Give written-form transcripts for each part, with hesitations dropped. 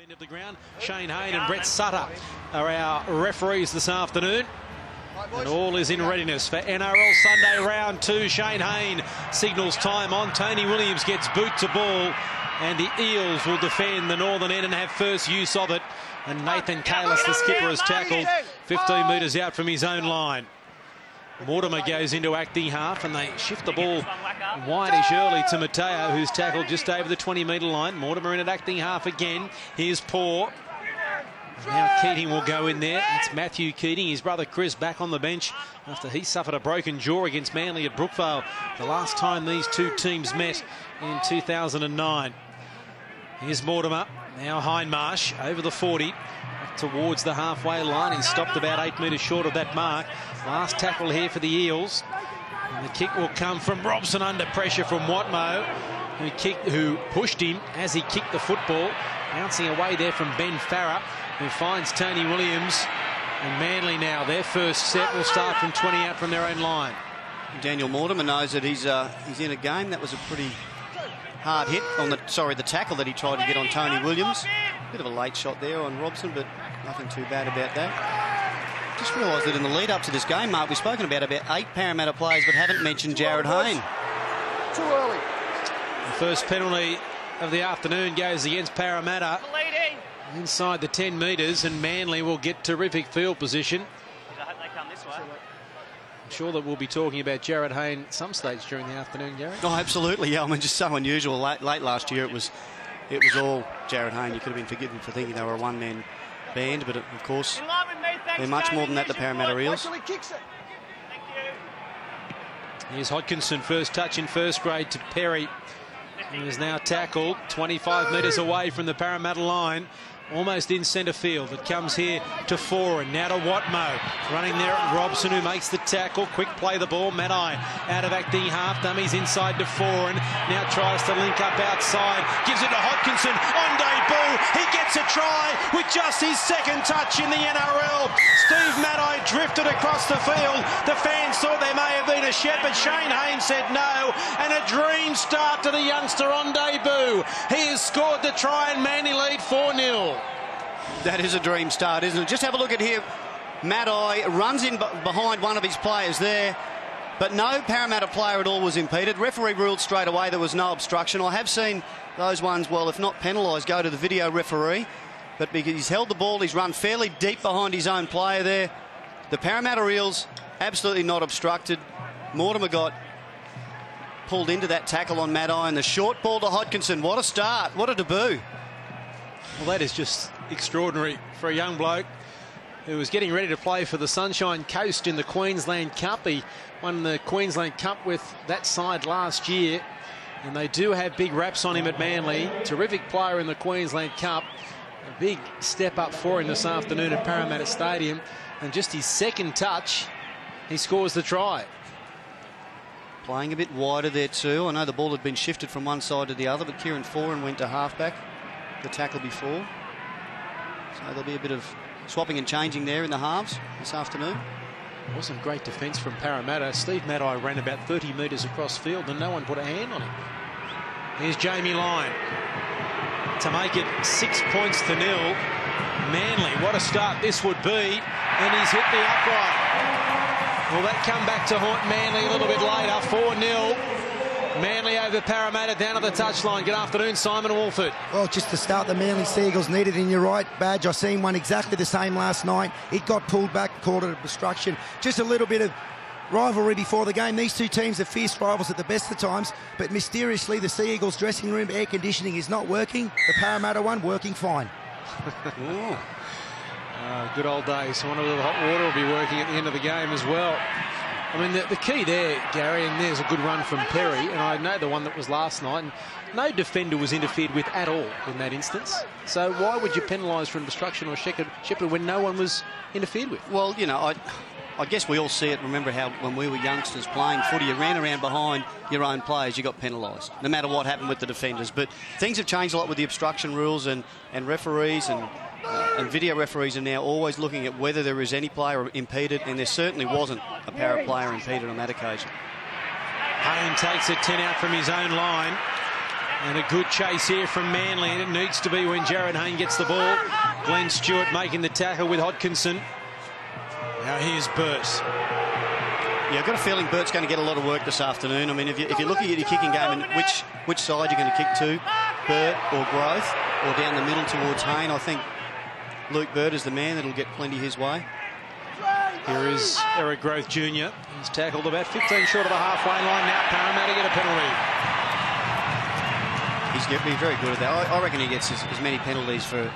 End of the ground. Shane Hayne and Brett Sutter are our referees this afternoon. And all is in readiness for NRL Sunday round 2. Shane Hayne signals time on. Tony Williams gets boot to ball. And the Eels will defend the northern end and have first use of it. And Nathan Kalis, the skipper, has tackled 15 metres out from his own line. Mortimer goes into acting half and they shift the ball wideish early to Mateo, who's tackled just over the 20-metre line. Mortimer in at acting half again. Here's Paul. Now Keating will go in there. It's Matthew Keating, his brother Chris, back on the bench after he suffered a broken jaw against Manly at Brookvale the last time these two teams met in 2009. Here's Mortimer. Now Hindmarsh over the 40. Towards the halfway line. He's stopped about 8 metres short of that mark. Last tackle here for the Eels. And the kick will come from Robson under pressure from Watmo, who pushed him as he kicked the football. Bouncing away there from Ben Farrer, who finds Tony Williams. And Manly now, their first set will start from 20 out from their own line. Daniel Mortimer knows that he's in a game. That was a pretty hard hit on the tackle that he tried to get on Tony Williams. Bit of a late shot there on Robson, but nothing too bad about that. Just realised that in the lead up to this game, Mark, we've spoken about 8 Parramatta players, but haven't mentioned Jared Hayne. Too early. The first penalty of the afternoon goes against Parramatta inside the 10 metres, and Manly will get terrific field position. I'm sure that we'll be talking about Jared Hayne at some stage during the afternoon, Gary. Oh, absolutely, yeah. I mean, just so unusual. Late last year, it was all Jared Hayne. You could have been forgiven for thinking they were a one-man band, but of course, they're much more than that, the Parramatta Eels. Here's Hodkinson, first touch in first grade to Perry. He is now tackled 25 metres away from the Parramatta line, almost in centre field. It comes here to Foran, now to Watmo. Running there at Robson, who makes the tackle. Quick play the ball. Matai out of acting half. Dummies inside to Foran. Now tries to link up outside. Gives it to Hodkinson on debut. He gets a try with just his second touch in the NRL. Steve Matai drifted across the field. The fans thought there may have been a shepherd. Shane Hayne said no. And a dream start to the youngster on debut. He has scored the try and Manly lead 4-0. That is a dream start, isn't it? Just have a look at here. Matai runs in behind one of his players there, but no Parramatta player at all was impeded. Referee ruled straight away there was no obstruction. I have seen those ones, well, if not penalised, go to the video referee, but because he's held the ball, he's run fairly deep behind his own player there. The Parramatta Eels absolutely not obstructed. Mortimer got pulled into that tackle on Matai, and the short ball to Hodkinson. What a start, what a debut. Well, that is just extraordinary for a young bloke who was getting ready to play for the Sunshine Coast in the Queensland Cup. He won the Queensland Cup with that side last year, and they do have big raps on him at Manly. Terrific player in the Queensland Cup. A big step up for him this afternoon at Parramatta Stadium, and just his second touch, he scores the try. Playing a bit wider there too. I know the ball had been shifted from one side to the other, but Kieran Foran went to halfback the tackle before. So there'll be a bit of swapping and changing there in the halves this afternoon. Wasn't great defence from Parramatta. Steve Matai ran about 30 metres across field and no one put a hand on him. Here's Jamie Lyon to make it 6 points to 0. Manly, what a start this would be. And he's hit the upright. Will that come back to haunt Manly a little bit later? 4-0. Manly over Parramatta down to the touchline. Good afternoon, Simon Walford. Well, just to start, the Manly Seagulls needed in your right badge. I seen one exactly the same last night. It got pulled back, called it a obstruction. Just a little bit of rivalry before the game. These two teams are fierce rivals at the best of times, but mysteriously the Sea Eagles dressing room air conditioning is not working. The Parramatta one working fine. Good old days. I wonder whether the hot water will be working at the end of the game as well. I mean, the key there, Gary, and there's a good run from Perry, and I know the one that was last night, and no defender was interfered with at all in that instance. So why would you penalise for an obstruction or shepherd when no one was interfered with? Well, you know, I guess we all see it. Remember how when we were youngsters playing footy, you ran around behind your own players, you got penalised, no matter what happened with the defenders. But things have changed a lot with the obstruction rules, and referees and video referees are now always looking at whether there is any player impeded, and there certainly wasn't a Parra player impeded on that occasion. Hayne takes it 10 out from his own line. And a good chase here from Manly, and it needs to be when Jared Hayne gets the ball. Glenn Stewart making the tackle with Hodkinson. Now here's Burt. Yeah, I've got a feeling Burt's going to get a lot of work this afternoon. I mean, if you're looking at your kicking game and which side you're going to kick to, Burt or Growth, or down the middle towards Hayne, I think Luke Burt is the man that'll get plenty his way. Here is Eric Growth Jr. He's tackled about 15 short of the halfway line. Now Parramatta get a penalty. He's very good at that. I reckon he gets as many penalties for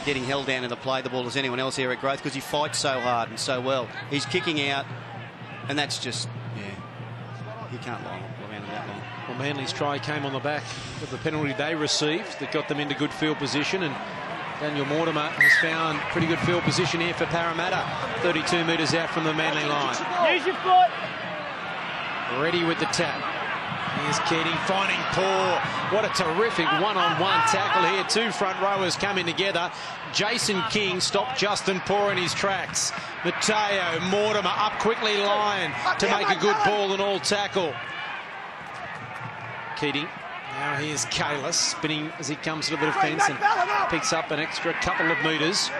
getting held down in the play the ball as anyone else, Eric Growth, because he fights so hard and so well. He's kicking out, and that's just, yeah, he can't line up around him that long. Well, Manly's try came on the back of the penalty they received that got them into good field position, and Daniel Mortimer has found pretty good field position here for Parramatta, 32 metres out from the Manly line. Use your foot. Ready with the tap. Here's Keating finding Paul. What a terrific one-on-one tackle here. Two front rowers coming together. Jason King stopped Justin Paul in his tracks. Mateo, Mortimer up quickly line to make a good ball and all tackle. Keating. Now here's Kalis spinning as he comes to the defence and picks up an extra couple of metres.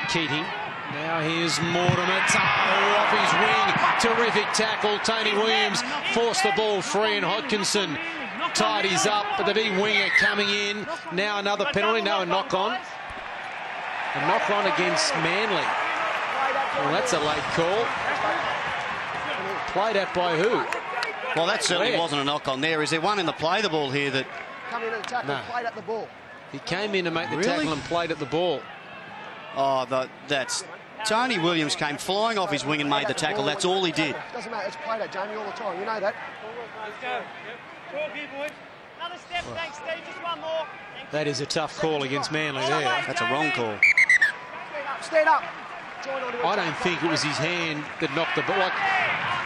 Keating. Now here's Mortimer, off his wing, terrific tackle. Tony Williams forced the ball free and Hodkinson tidies up, but the big winger coming in. Now another penalty, now a knock-on. A knock-on against Manly. Well, that's a late call. Played at by who? Well, that certainly wasn't a knock-on there. Is there one in the play the ball here that... Come in and tackle, no. Played at the ball. He came in to make the tackle and played at the ball. Oh, that's... Tony Williams came flying off his wing and made the tackle. That's all he did. Doesn't matter. It's played at Jamie all the time. You know that. Let's go. Talk here, boys. Another step. Thanks, Steve. Just one more. That is a tough call against Manly there. That's a wrong call. Stand up. I don't think it was his hand that knocked the ball. Like,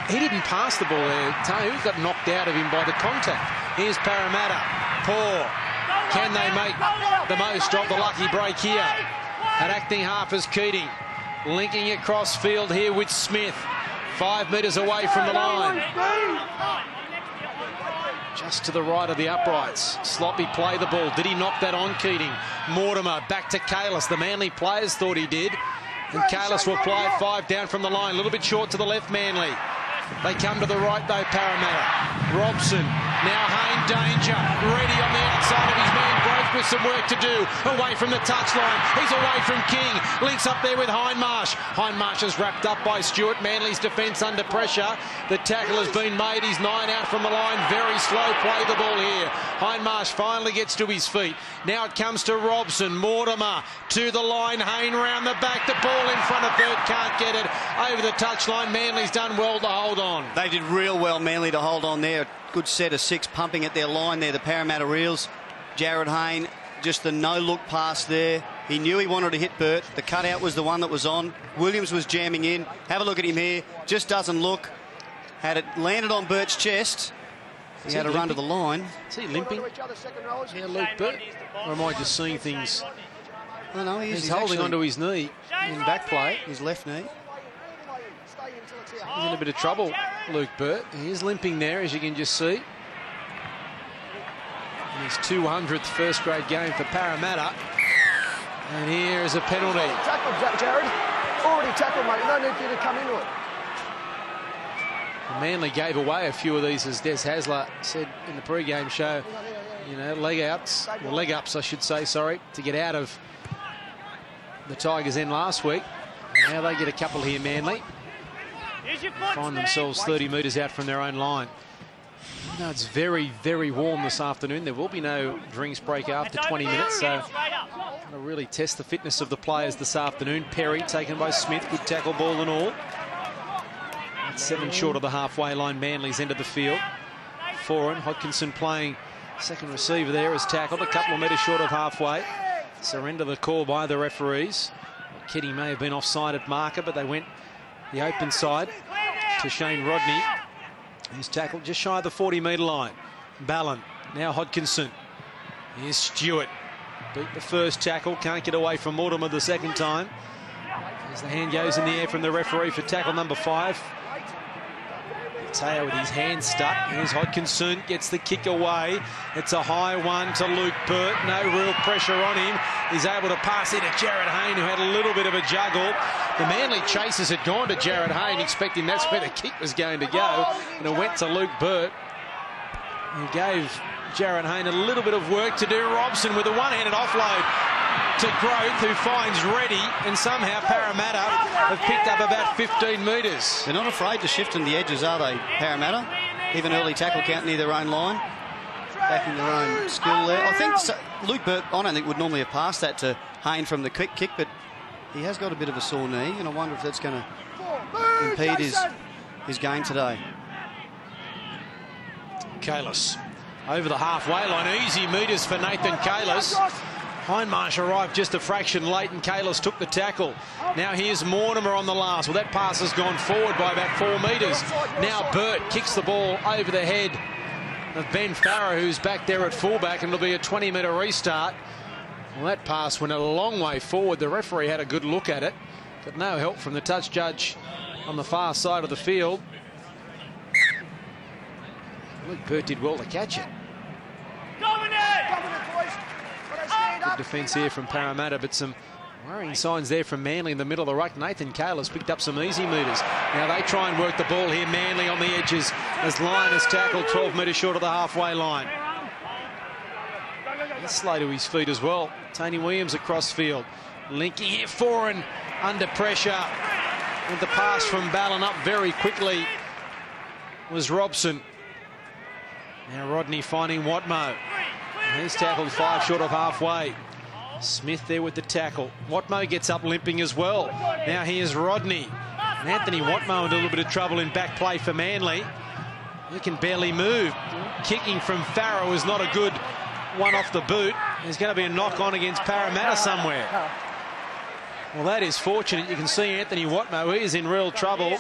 he didn't pass the ball there. Tony got knocked out of him by the contact. Here's Parramatta. Poor. Can they make the most of the lucky break here? At acting half is Keating. Linking across field here with Smith. 5 metres away from the line. Just to the right of the uprights. Sloppy play the ball. Did he knock that on, Keating? Mortimer back to Kalis. The Manly players thought he did. And Kalis will play 5 down from the line. A little bit short to the left, Manly. They come to the right, though, Parramatta. Robson. Now Hayne, danger. Ready on the outside of his man. Growth with some work to do. Away from the touchline. He's away from King. Links up there with Hindmarsh. Hindmarsh is wrapped up by Stewart. Manly's defence under pressure. The tackle has been made. He's 9 out from the line. Very slow play the ball here. Hindmarsh finally gets to his feet. Now it comes to Robson. Mortimer to the line. Hayne round the back. The ball in front of Burt. Can't get it over the touchline. Manly's done well to hold on. They did real well, Manly, to hold on there. Good set of 6 pumping at their line there, the Parramatta Eels. Jared Hayne, just the no-look pass there. He knew he wanted to hit Burt. The cutout was the one that was on. Williams was jamming in. Have a look at him here. Just doesn't look. Had it landed on Burt's chest. He had a run to the line. Is he limping? Yeah, Luke Burt. Or am I just seeing things? No, he's holding onto his knee in back play. His left knee. He's in a bit of trouble, Luke Burt. He is limping there, as you can just see. In his 200th first-grade game for Parramatta. And here is a penalty. Tackle, Jared. Already tackled, mate. No need for you to come into it. Manly gave away a few of these, as Des Hasler said in the pre-game show. You know, leg ups, I should say, sorry, to get out of the Tigers' end last week. And now they get a couple here, Manly. Find themselves 30 metres out from their own line. You know, it's very, very warm this afternoon. There will be no drinks break after 20 minutes, so going to really test the fitness of the players this afternoon. Perry taken by Smith, good tackle, ball and all. That's 7 short of the halfway line. Manly's end of the field. Foran, Hodkinson playing second receiver there, is tackled a couple of metres short of halfway. Surrender the call by the referees. Kitty may have been offside at marker, but they went the open side to Shane Rodney. He's tackled just shy of the 40-metre line. Ballon, now Hodkinson. Here's Stewart. Beat the first tackle, can't get away from Mortimer the second time. As the hand goes in the air from the referee for tackle number 5. Mateo with his hand stuck. Here's Hodkinson, gets the kick away. It's a high one to Luke Burt. No real pressure on him. He's able to pass in to Jared Hayne, who had a little bit of a juggle. The Manly chasers had gone to Jared Hayne, expecting that's where the kick was going to go. And it went to Luke Burt, who gave Jared Hayne a little bit of work to do. Robson with a one-handed offload to Growth, who finds Reddy, and somehow Parramatta have picked up about 15 metres. They're not afraid to shift in the edges, are they, Parramatta? Even early tackle count near their own line. Backing their own skill there. I think Luke Burt, I don't think, would normally have passed that to Hayne from the quick kick, but he has got a bit of a sore knee, and I wonder if that's going to impede his game today. Kalis over the halfway line. Easy metres for Nathan Kalis. Hindmarsh arrived just a fraction late, and Kalis took the tackle. Now here's Mortimer on the last. Well, that pass has gone forward by about 4 metres. Now Burt kicks the ball over the head of Ben Farrer, who's back there at fullback, and it'll be a 20-metre restart. Well, that pass went a long way forward. The referee had a good look at it, but no help from the touch judge on the far side of the field. Luke Burt did well to catch it. Good defence here from Parramatta, but some worrying signs there from Manly in the middle of the ruck. Nathan Kalis picked up some easy metres. Now they try and work the ball here. Manly on the edges as Lyon has tackled 12 metres short of the halfway line. He's slow to his feet as well. Tony Williams across field. Linking here, Foran under pressure. With the pass from Ballon up very quickly was Robson. Now Rodney finding Watmo. He's tackled 5 short of halfway. Smith there with the tackle. Watmo gets up limping as well. Now here's Rodney. And Anthony Watmo in a little bit of trouble in back play for Manly. He can barely move. Kicking from Farrow is not a good one off the boot. There's going to be a knock on against Parramatta somewhere. Well, that is fortunate. You can see Anthony Watmo, he is in real trouble.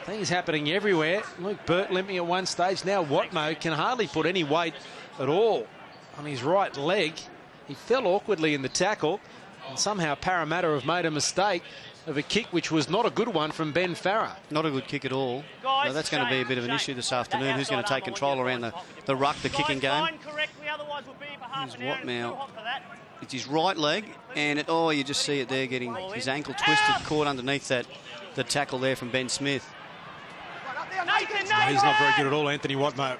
Things happening everywhere. Luke Burt limping at one stage. Now Watmo can hardly put any weight at all on his right leg. He fell awkwardly in the tackle, and somehow Parramatta have made a mistake of a kick which was not a good one from Ben Farrer. Not a good kick at all. No, that's going to be a bit of an issue this afternoon. Who's going to take control around the ruck, the kicking game? Here's Watmo. It's his right leg, and you just see it there, getting his ankle twisted, caught underneath the tackle there from Ben Smith. He's not very good at all, Anthony Watmo.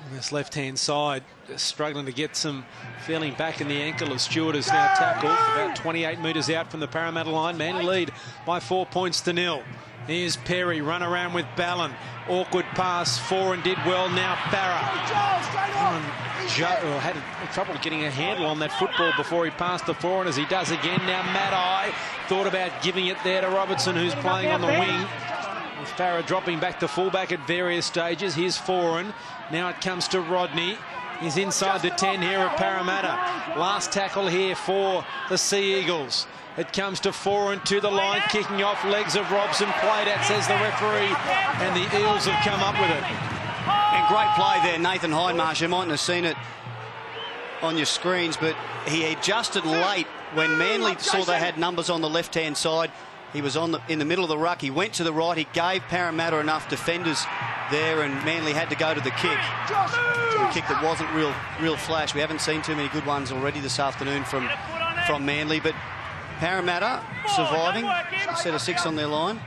On this left-hand side, struggling to get some feeling back in the ankle as Stewart is now tackled about 28 metres out from the Parramatta line. Manly lead by 4 points to 0. Here's Perry, run around with Ballon. Awkward pass, Foran did well, now Farrer. Had trouble getting a handle on that football before he passed to Foran, as he does again. Now Maddai thought about giving it there to Robertson, who's playing on the wing. With Farrer dropping back to fullback at various stages. Here's Foran. Now it comes to Rodney. He's inside the 10 here at Parramatta. Last tackle here for the Sea Eagles. It comes to Foran to the line, kicking off legs of Robson. Played at, says the referee, and the Eels have come up with it. And great play there, Nathan Hindmarsh. You mightn't have seen it on your screens, but he adjusted late when Manly saw they had numbers on the left-hand side. He was in the middle of the ruck. He went to the right. He gave Parramatta enough defenders there, and Manly had to go to the kick. A kick that wasn't real flash. We haven't seen too many good ones already this afternoon from Manly, but Parramatta surviving. A set of 6 on their line.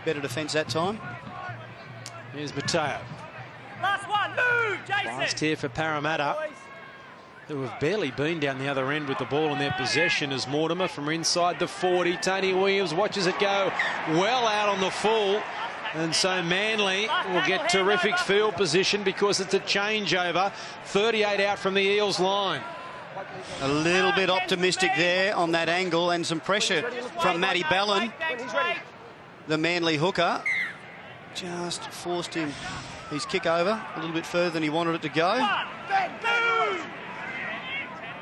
Better defence that time. Here's Mateo. Last one, move, Jason. Last here for Parramatta, who have barely been down the other end with the ball in their possession, as Mortimer from inside the 40. Tony Williams watches it go well out on the full. And so Manly will get terrific field position because it's a changeover. 38 out from the Eels line. A little bit optimistic there on that angle, and some pressure from Matty Ballon. The Manly hooker just forced his kick over a little bit further than he wanted it to go.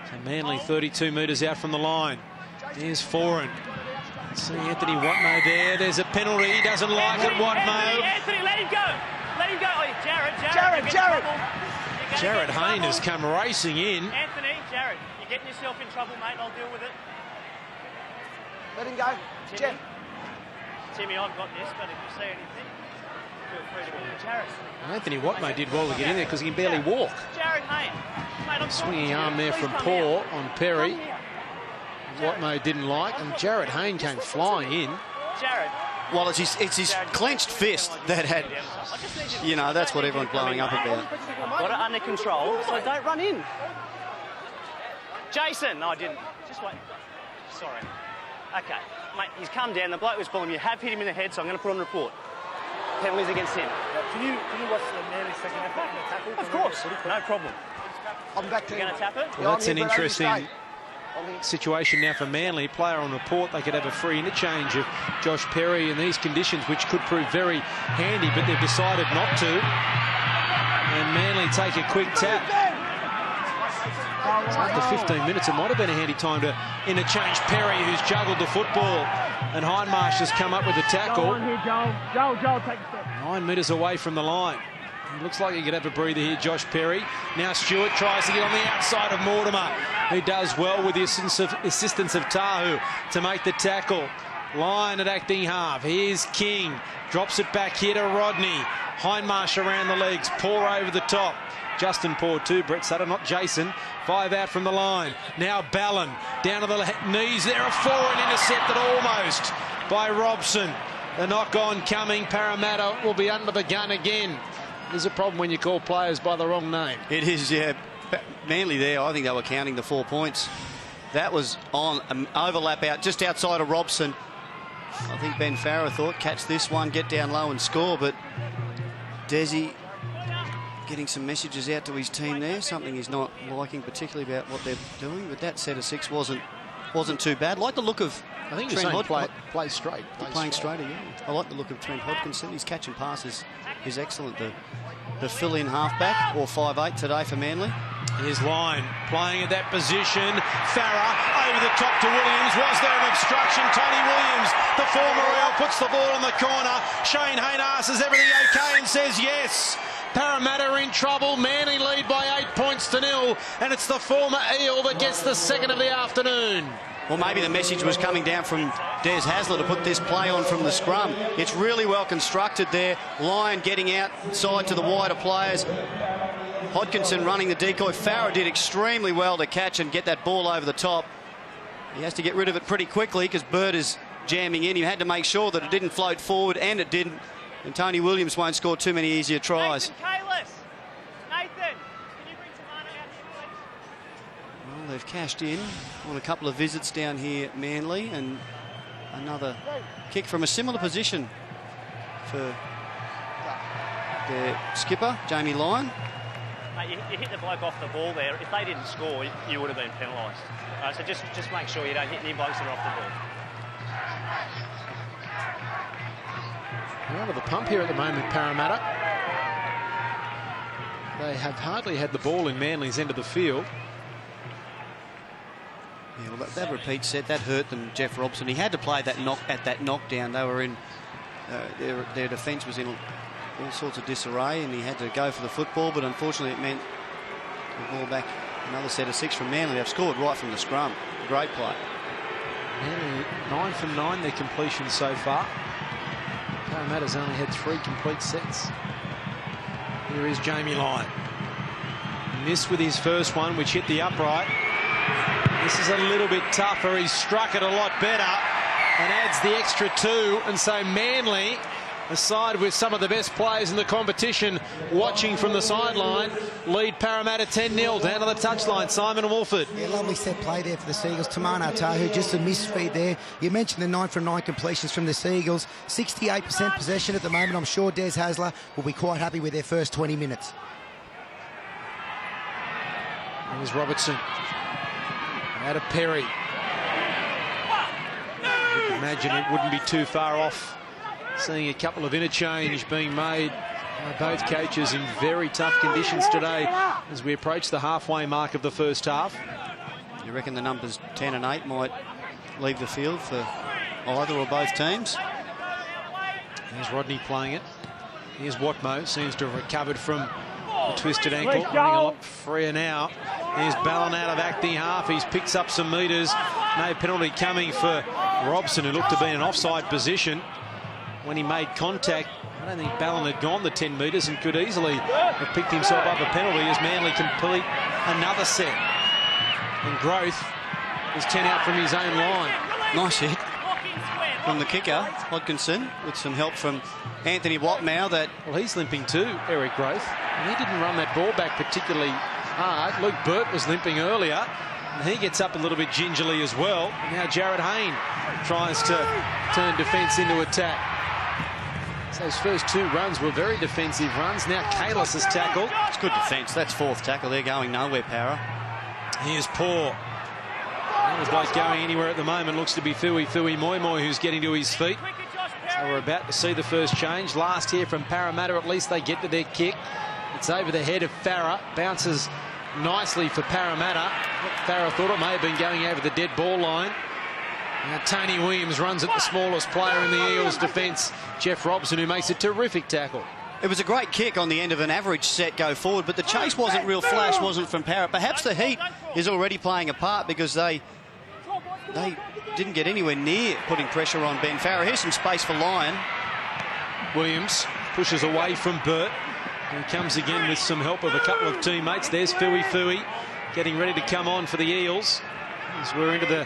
So Manly 32 metres out from the line. Here's Foran. See Anthony Watmo there. There's a penalty. He doesn't like it, Watmo. Anthony, let him go. Let him go. Oh, Jared. Jared Hayne has come racing in. Anthony, Jared, you're getting yourself in trouble, mate. I'll deal with it. Let him go. Timmy, I've got this, but if you say anything... Anthony Watmo did well to get in there because he can barely walk. Jared Hayne. Mate, I'm Swinging arm there from Paul on Perry. Watmo didn't like, and Jared Hayne came flying in. Jared. Well, it's his clenched fist that had, you know, that's what everyone's blowing up about. Got it under control, so don't run in. Jason. No, I didn't. Just wait. Sorry. Okay. Mate, he's come down. The bloke was pulling. You have hit him in the head, so I'm going to put on report. Penalties against him. Can you watch the Manly second effort and the tackle? Of course. No problem. I'm back to You're going to tap it? Well, that's an interesting situation now for Manly. Player on report, they could have a free interchange of Josh Perry in these conditions, which could prove very handy, but they've decided not to. And Manly take a quick tap. After 15 minutes, it might have been a handy time to interchange Perry, who's juggled the football, and Hindmarsh has come up with the tackle. Go on here, Joel. Joel, take a step. 9 metres away from the line. It looks like he could have a breather here, Josh Perry. Now Stewart tries to get on the outside of Mortimer, who does well with the assistance of Tahu to make the tackle. Line at acting half. Here's King. Drops it back here to Rodney. Hindmarsh around the legs. Poor over the top. Justin Poor too, Brett Sutter, not Jason. 5 out from the line. Now Ballon down to the knees. There are 4 and intercepted almost by Robson. The knock-on coming. Parramatta will be under the gun again. There's a problem when you call players by the wrong name. It is, yeah. Manly there, I think they were counting the 4 points. That was on an overlap out just outside of Robson. I think Ben Farrer thought, catch this one, get down low and score, but Desi getting some messages out to his team there, something he's not liking particularly about what they're doing, but that set of 6 wasn't too bad. Like the look of I think Trent you're saying play straight. playing straighter, yeah. I like the look of Trent Hodkinson. His catch and passes is excellent. The fill-in halfback, or 5'8" today for Manly. Here's Line playing at that position. Farrer over the top to Williams. Was there an obstruction? Tony Williams, the former Eel, puts the ball in the corner. Shane Hayne asks, is everything okay? And says yes. Parramatta are in trouble. Manly lead by 8 points to 0. And it's the former Eel that gets the second of the afternoon. Well, maybe the message was coming down from Des Hasler to put this play on from the scrum. It's really well constructed there. Lyon getting outside to the wider players. Hodkinson running the decoy. Farrer did extremely well to catch and get that ball over the top. He has to get rid of it pretty quickly because Bird is jamming in. He had to make sure that it didn't float forward, and it didn't. And Tony Williams won't score too many easier tries. Nathan, can you bring Tamana out here, please? Well, they've cashed in on a couple of visits down here at Manly, and another kick from a similar position for their skipper, Jamie Lyon. Mate, you hit the bloke off the ball there. If they didn't score, you would have been penalised. So just make sure you don't hit any blokes that are off the ball. They're out of the pump here at the moment, Parramatta. They have hardly had the ball in Manly's end of the field. Yeah, well, that repeat set, that hurt them, Jeff Robson. He had to play that knockdown. They were in, their defence was in all sorts of disarray, and he had to go for the football, but unfortunately it meant the ball back. Another set of 6 from Manly. They've scored right from the scrum. Great play. Manly 9 from 9 their completion so far. Parramatta's only had 3 complete sets. Here is Jamie Lyon. Missed with his first one, which hit the upright. This is a little bit tougher. He's struck it a lot better and adds the extra 2. And so Manly, a side with some of the best players in the competition, watching from the sideline, lead Parramatta 10-0 down to the touchline. Simon Wolford. Yeah, lovely set play there for the Seagulls. Tamana Tahu, just a misfeed there. You mentioned the 9 from 9 completions from the Seagulls. 68% possession at the moment. I'm sure Des Hasler will be quite happy with their first 20 minutes. There's Robertson. Out of Perry. I would imagine it wouldn't be too far off. Seeing a couple of interchange being made by both coaches in very tough conditions today as we approach the halfway mark of the first half. You reckon the numbers 10 and 8 might leave the field for either or both teams? There's Rodney playing it. Here's Watmo. Seems to have recovered from the twisted ankle. Running a lot freer now. Here's Ballon out of acting half. He picks up some metres. No penalty coming for Robson, who looked to be in an offside position when he made contact don't think Ballon had gone the 10 metres and could easily have picked himself up a penalty as Manly complete another set. And Growth is 10 out from his own line. Nice hit from the kicker, Hodkinson, with some help from Anthony Watmow. Well, he's limping too, Eric Growth. And he didn't run that ball back particularly hard. Luke Burt was limping earlier. And he gets up a little bit gingerly as well. And now Jared Hayne tries to turn defence into attack. So those first 2 runs were very defensive runs. Now Kalis has tackled. It's good defence. That's 4th tackle. They're going nowhere, Para. Here's Paul. The bloke going anywhere at the moment looks to be Fui Moi Moi, who's getting to his feet. So we're about to see the first change. Last here from Parramatta, at least they get to their kick. It's over the head of Farah. Bounces nicely for Parramatta. Farah thought it may have been going over the dead ball line. Now Tony Williams runs at the smallest player in the Eels defence, Jeff Robson, who makes a terrific tackle. It was a great kick on the end of an average set go forward, but the chase wasn't real flash, wasn't from Parrot. Perhaps the heat is already playing a part because they didn't get anywhere near putting pressure on Ben Farah. Here's some space for Lyon. Williams pushes away from Burt. He comes again with some help of a couple of teammates. There's Fui getting ready to come on for the Eels as we're into the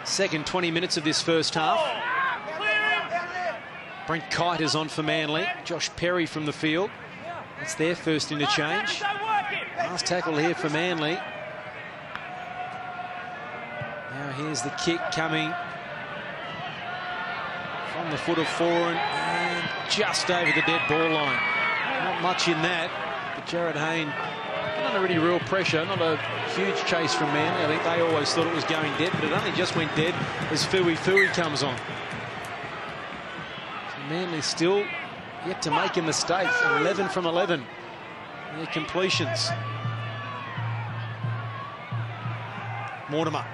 second 20 minutes of this first half. Brent Kite is on for Manly. Josh Perry from the field. That's their first interchange. Last tackle here for Manly. Now here's the kick coming from the foot of Foran and just over the dead ball line. Not much in that, but Jared Hayne, not a really real pressure, not a huge chase from Manly. I think they always thought it was going dead, but it only just went dead as Fui comes on. So Manly still yet to make a mistake. 11 from 11. Their completions. Mortimer.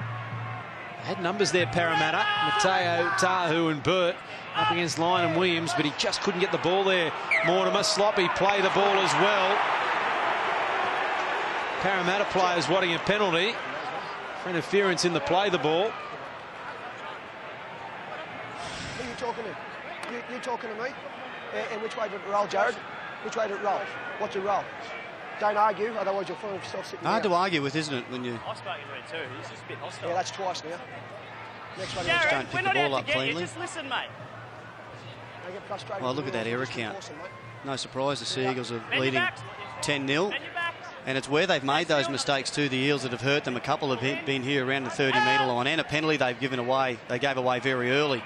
Had numbers there, Parramatta. Mateo, Tahu and Burt up against Lyon and Williams, but he just couldn't get the ball there. Mortimer, sloppy play the ball as well. Parramatta players wanting a penalty for interference in the play the ball. Who are you talking to? You talking to me? And which way did it roll, Jared? Which way did it roll? What's your roll? Don't argue, otherwise you'll find yourself sitting Hard there. to argue with, isn't it, when you... I've spoken to him too. He's just a bit hostile. Yeah, that's twice now. Next one. Jared, don't pick we're the not ball out up to get you. cleanly. Just listen, mate. They get frustrated. Well, look at that error count. No surprise the Sea Eagles are leading 10-0. And it's where they've made those mistakes too, the Eels, that have hurt them. A couple have been here around the 30-metre line, and a penalty they've given away. They gave away very early.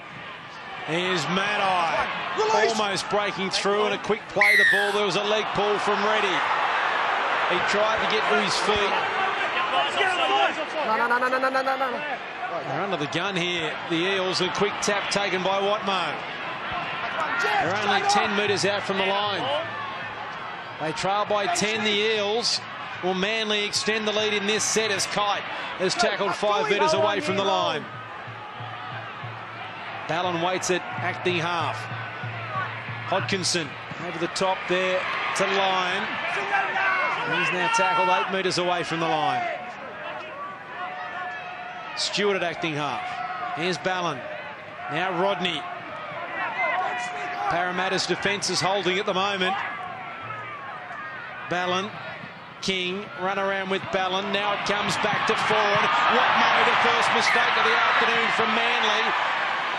Here's Maddai, almost breaking through, and a quick play the ball. There was a leg pull from Reddy. He tried to get to his feet. No. They're under the gun here, the Eels. A quick tap taken by Watmo. They're only 10 metres out from the line. They trail by 10, the Eels. Will Manly extend the lead in this set as Kite has tackled 5 metres away from the line. Ballon waits at acting half. Hodkinson over the top there to Lyon. He's now tackled 8 metres away from the line. Stewart at acting half. Here's Ballon. Now Rodney. Parramatta's defence is holding at the moment. Ballon. King, run around with Ballon. Now it comes back to Foran. Watmo, the first mistake of the afternoon from Manly.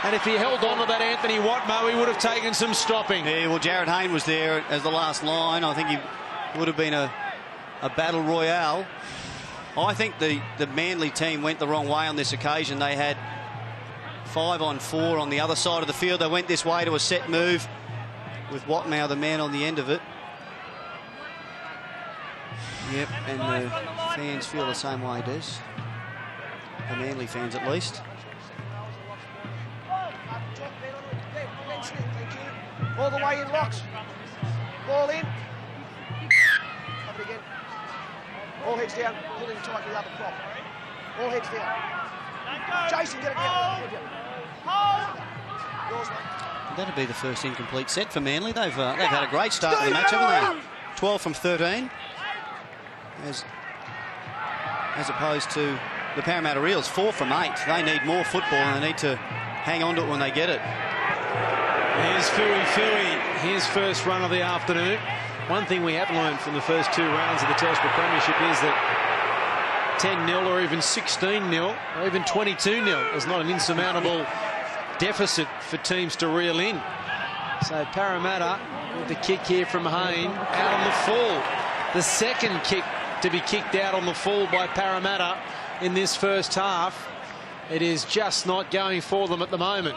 And if he held on to that Anthony Watmo, he would have taken some stopping. Yeah, well, Jared Hayne was there as the last line. I think he would have been a battle royale. I think the Manly team went the wrong way on this occasion. They had 5 on 4 on the other side of the field. They went this way to a set move with Watmow, the man on the end of it. Yep, and the fans feel the same way, Des. The Manly fans, at least. All the way in, Locks. Ball in. Up it again. All heads down. Pulling tight to the other prop. All heads down. Jason, get it down. Yours, mate. That'd be the first incomplete set for Manly. They've had a great start to the match, haven't they? 12 from 13. As opposed to the Parramatta Eels, 4 from 8. They need more football and they need to hang on to it when they get it. There's Fui, his first run of the afternoon. One thing we have learned from the first 2 rounds of the Telstra Premiership is that 10-0 or even 16-0 or even 22-0 is not an insurmountable deficit for teams to reel in. So Parramatta with the kick here from Hayne out on the full. The second kick to be kicked out on the full by Parramatta in this first half. It is just not going for them at the moment.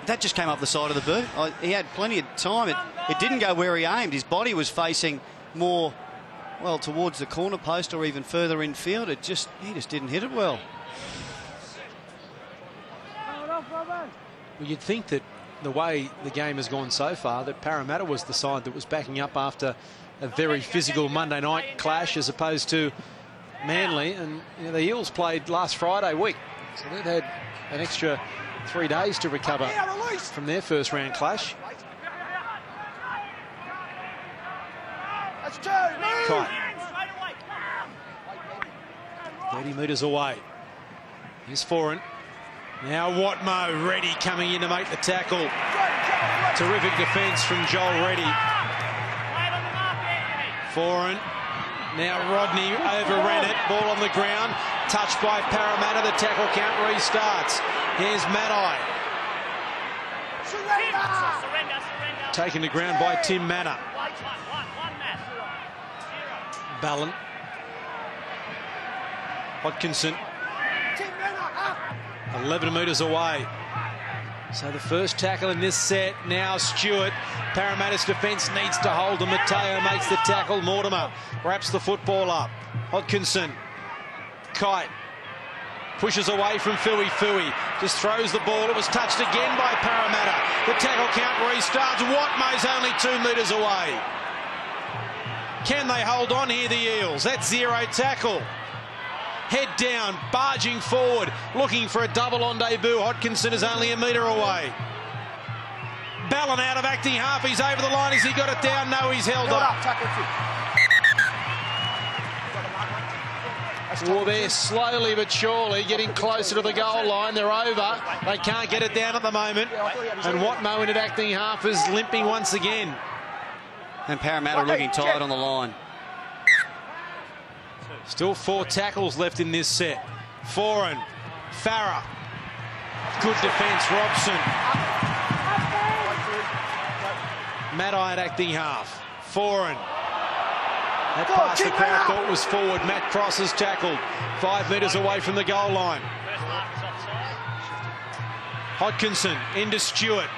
That just came up the side of the boot. He had plenty of time. It didn't go where he aimed. His body was facing more, well, towards the corner post or even further infield. He just didn't hit it well. Well, you'd think that the way the game has gone so far, that Parramatta was the side that was backing up after a very physical Monday night clash, as opposed to Manly. And you know, the Eels played last Friday week, so they've had an extra 3 days to recover from their first round clash. That's 2. Move. 30 metres away. Here's Foran. Now Watmo Reddy coming in to make the tackle. Terrific defence from Joel Reddy. Foran. Now Rodney overran it. Ball on the ground. Touched by Parramatta. The tackle count restarts. Here's Matai. Taken to ground by Tim Manor. Ballon. Hodkinson. 11 metres away. So the first tackle in this set. Now Stewart. Parramatta's defence needs to hold him. Mateo makes the tackle. Mortimer wraps the football up. Hodkinson. Kite. Pushes away from Fui. Just throws the ball. It was touched again by Parramatta. The tackle count restarts. Watmo's only 2 metres away. Can they hold on here, the Eels? That's 0 tackle. Head down, barging forward, looking for a double on debut. Hodkinson is only a metre away. Ballon out of acting half. He's over the line. Has he got it down? No, he's held up. Well, they're slowly but surely getting closer to the goal line. They're over. They can't get it down at the moment. And Watmo in at acting half is limping once again. And Parramatta looking tight on the line. Still 4 tackles left in this set. Foran. Farah. Good defence. Robson. Matai at acting half. Foran. That pass the crowd thought was forward. Matt Cross is tackled 5 metres away from the goal line. Hodkinson into Stewart.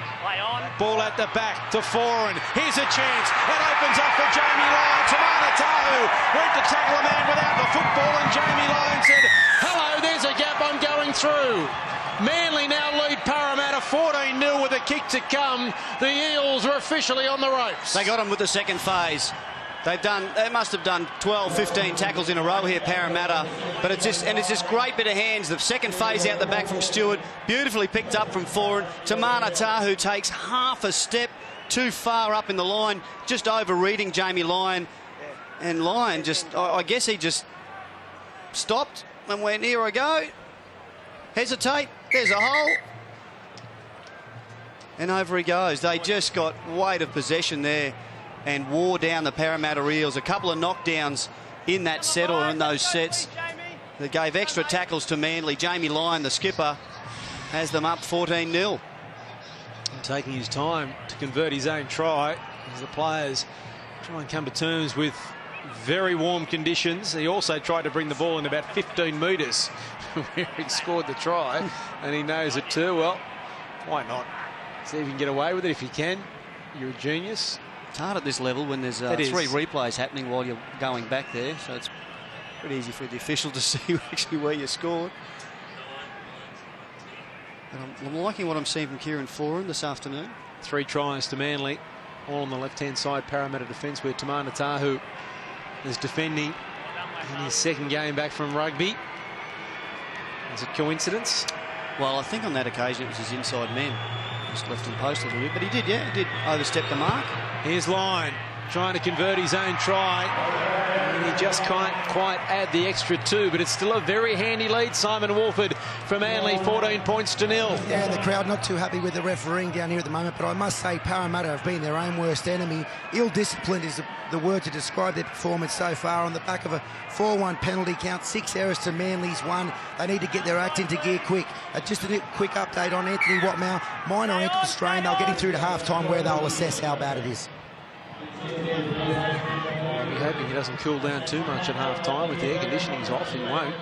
Ball at the back to Foran. Here's a chance. It opens up for Jamie Lyon. Tamana Tahu went to tackle a man without the football, and Jamie Lyon said, "Hello, there's a gap, I'm going through." Manly now lead Parramatta 14-0 with a kick to come. The Eels are officially on the ropes. They got him with the second phase. They must have done 12, 15 tackles in a row here, Parramatta. But it's just great bit of hands. The second phase out the back from Stewart, beautifully picked up from Foran. Tamana Tahu takes half a step too far up in the line, just overreading Jamie Lyon. And Lyon just, I guess he just stopped and went, here I go. Hesitate, there's a hole. And over he goes. They just got weight of possession there and wore down the Parramatta Eels. A couple of knockdowns in that set or in those sets that gave extra tackles to Manly. Jamie Lyon, the skipper, has them up 14-0. Taking his time to convert his own try as the players try and come to terms with very warm conditions. He also tried to bring the ball in about 15 metres where he scored the try, and he knows it too. Well, why not? See if you can get away with it. If you can, you're a genius. It's hard at this level when there's 3 replays happening while you're going back there, so it's pretty easy for the official to see actually where you scored. But I'm liking what I'm seeing from Kieran Foran this afternoon. 3 tries to Manly, all on the left-hand side Parramatta defence, where Tamana Tahu is defending in his second game back from rugby. Is it coincidence? Well, I think on that occasion it was his inside man. Just left him post a little bit, but he did overstep the mark. Here's Lyon trying to convert his own try. And He just can't quite add the extra 2, but it's still a very handy lead. Simon Wolford from Manly, 14 points to 0. Yeah, and the crowd not too happy with the refereeing down here at the moment, but I must say Parramatta have been their own worst enemy. Ill-disciplined is the word to describe their performance so far on the back of a 4-1 penalty count, 6 errors to Manly's 1. They need to get their act into gear quick. Just a quick update on Anthony Watmow. Minor ankle strain. They'll get him through to half-time where they'll assess how bad it is. I'm hoping he doesn't cool down too much at half-time. With the air conditioning's off, he won't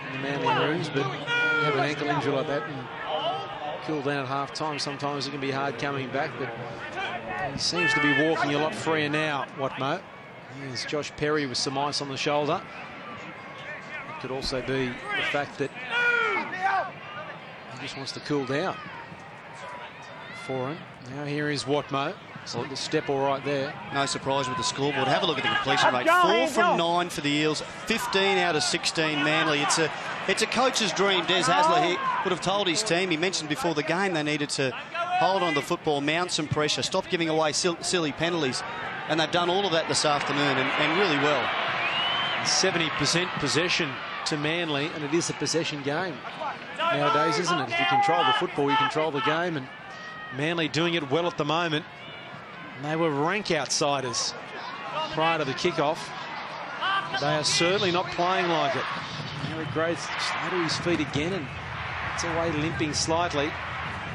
in the Manly rooms, but you have an ankle injury like that and cool down at half-time, sometimes it can be hard coming back, but he seems to be walking a lot freer now, Watmow. There's Josh Perry with some ice on the shoulder. It could also be the fact that he just wants to cool down for him. Now here is Watmow. So the step all right there. No surprise with the scoreboard. Have a look at the completion rate. 4 from 9 for the Eels. 15 out of 16 Manly. It's a coach's dream. Des Hasler, he would have told his team. He mentioned before the game they needed to hold on to the football, mount some pressure, stop giving away silly penalties. And they've done all of that this afternoon and really well. 70% possession to Manly, and it is a possession game nowadays, isn't it? If you control the football, you control the game, and Manly doing it well at the moment. And they were rank outsiders prior to the kickoff. They are certainly not playing like it. Harry Grace slow to his feet again, and it's away limping slightly.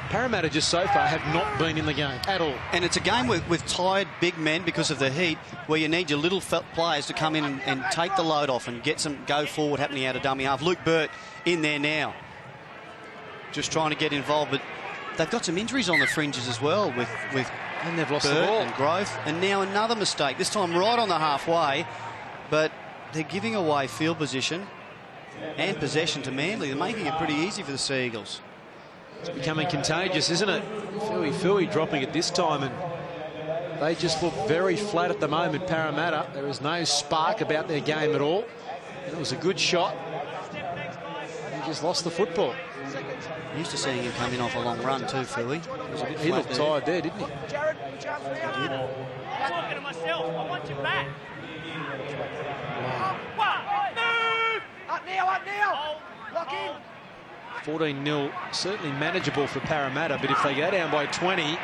Parramatta just so far have not been in the game at all. And it's a game with tired big men because of the heat, where you need your little players to come in and take the load off and get some go forward happening out of dummy half. Luke Burt in there now, just trying to get involved, but they've got some injuries on the fringes as well with and they've lost Burt the ball and Growth, and now another mistake, this time right on the halfway, but they're giving away field position and possession to Manly. They're making it pretty easy for the Sea Eagles. It's becoming contagious, isn't it? Fui dropping it this time, and they just look very flat at the moment, Parramatta. There is no spark about their game at all. And it was a good shot. He just lost the football. Used to seeing him coming off a long run too, Fui. He looked tired there, didn't he? Jared, I'm talking to myself. I want you back. Up now. Lock in. 14-0, certainly manageable for Parramatta, but if they go down by 20, they'll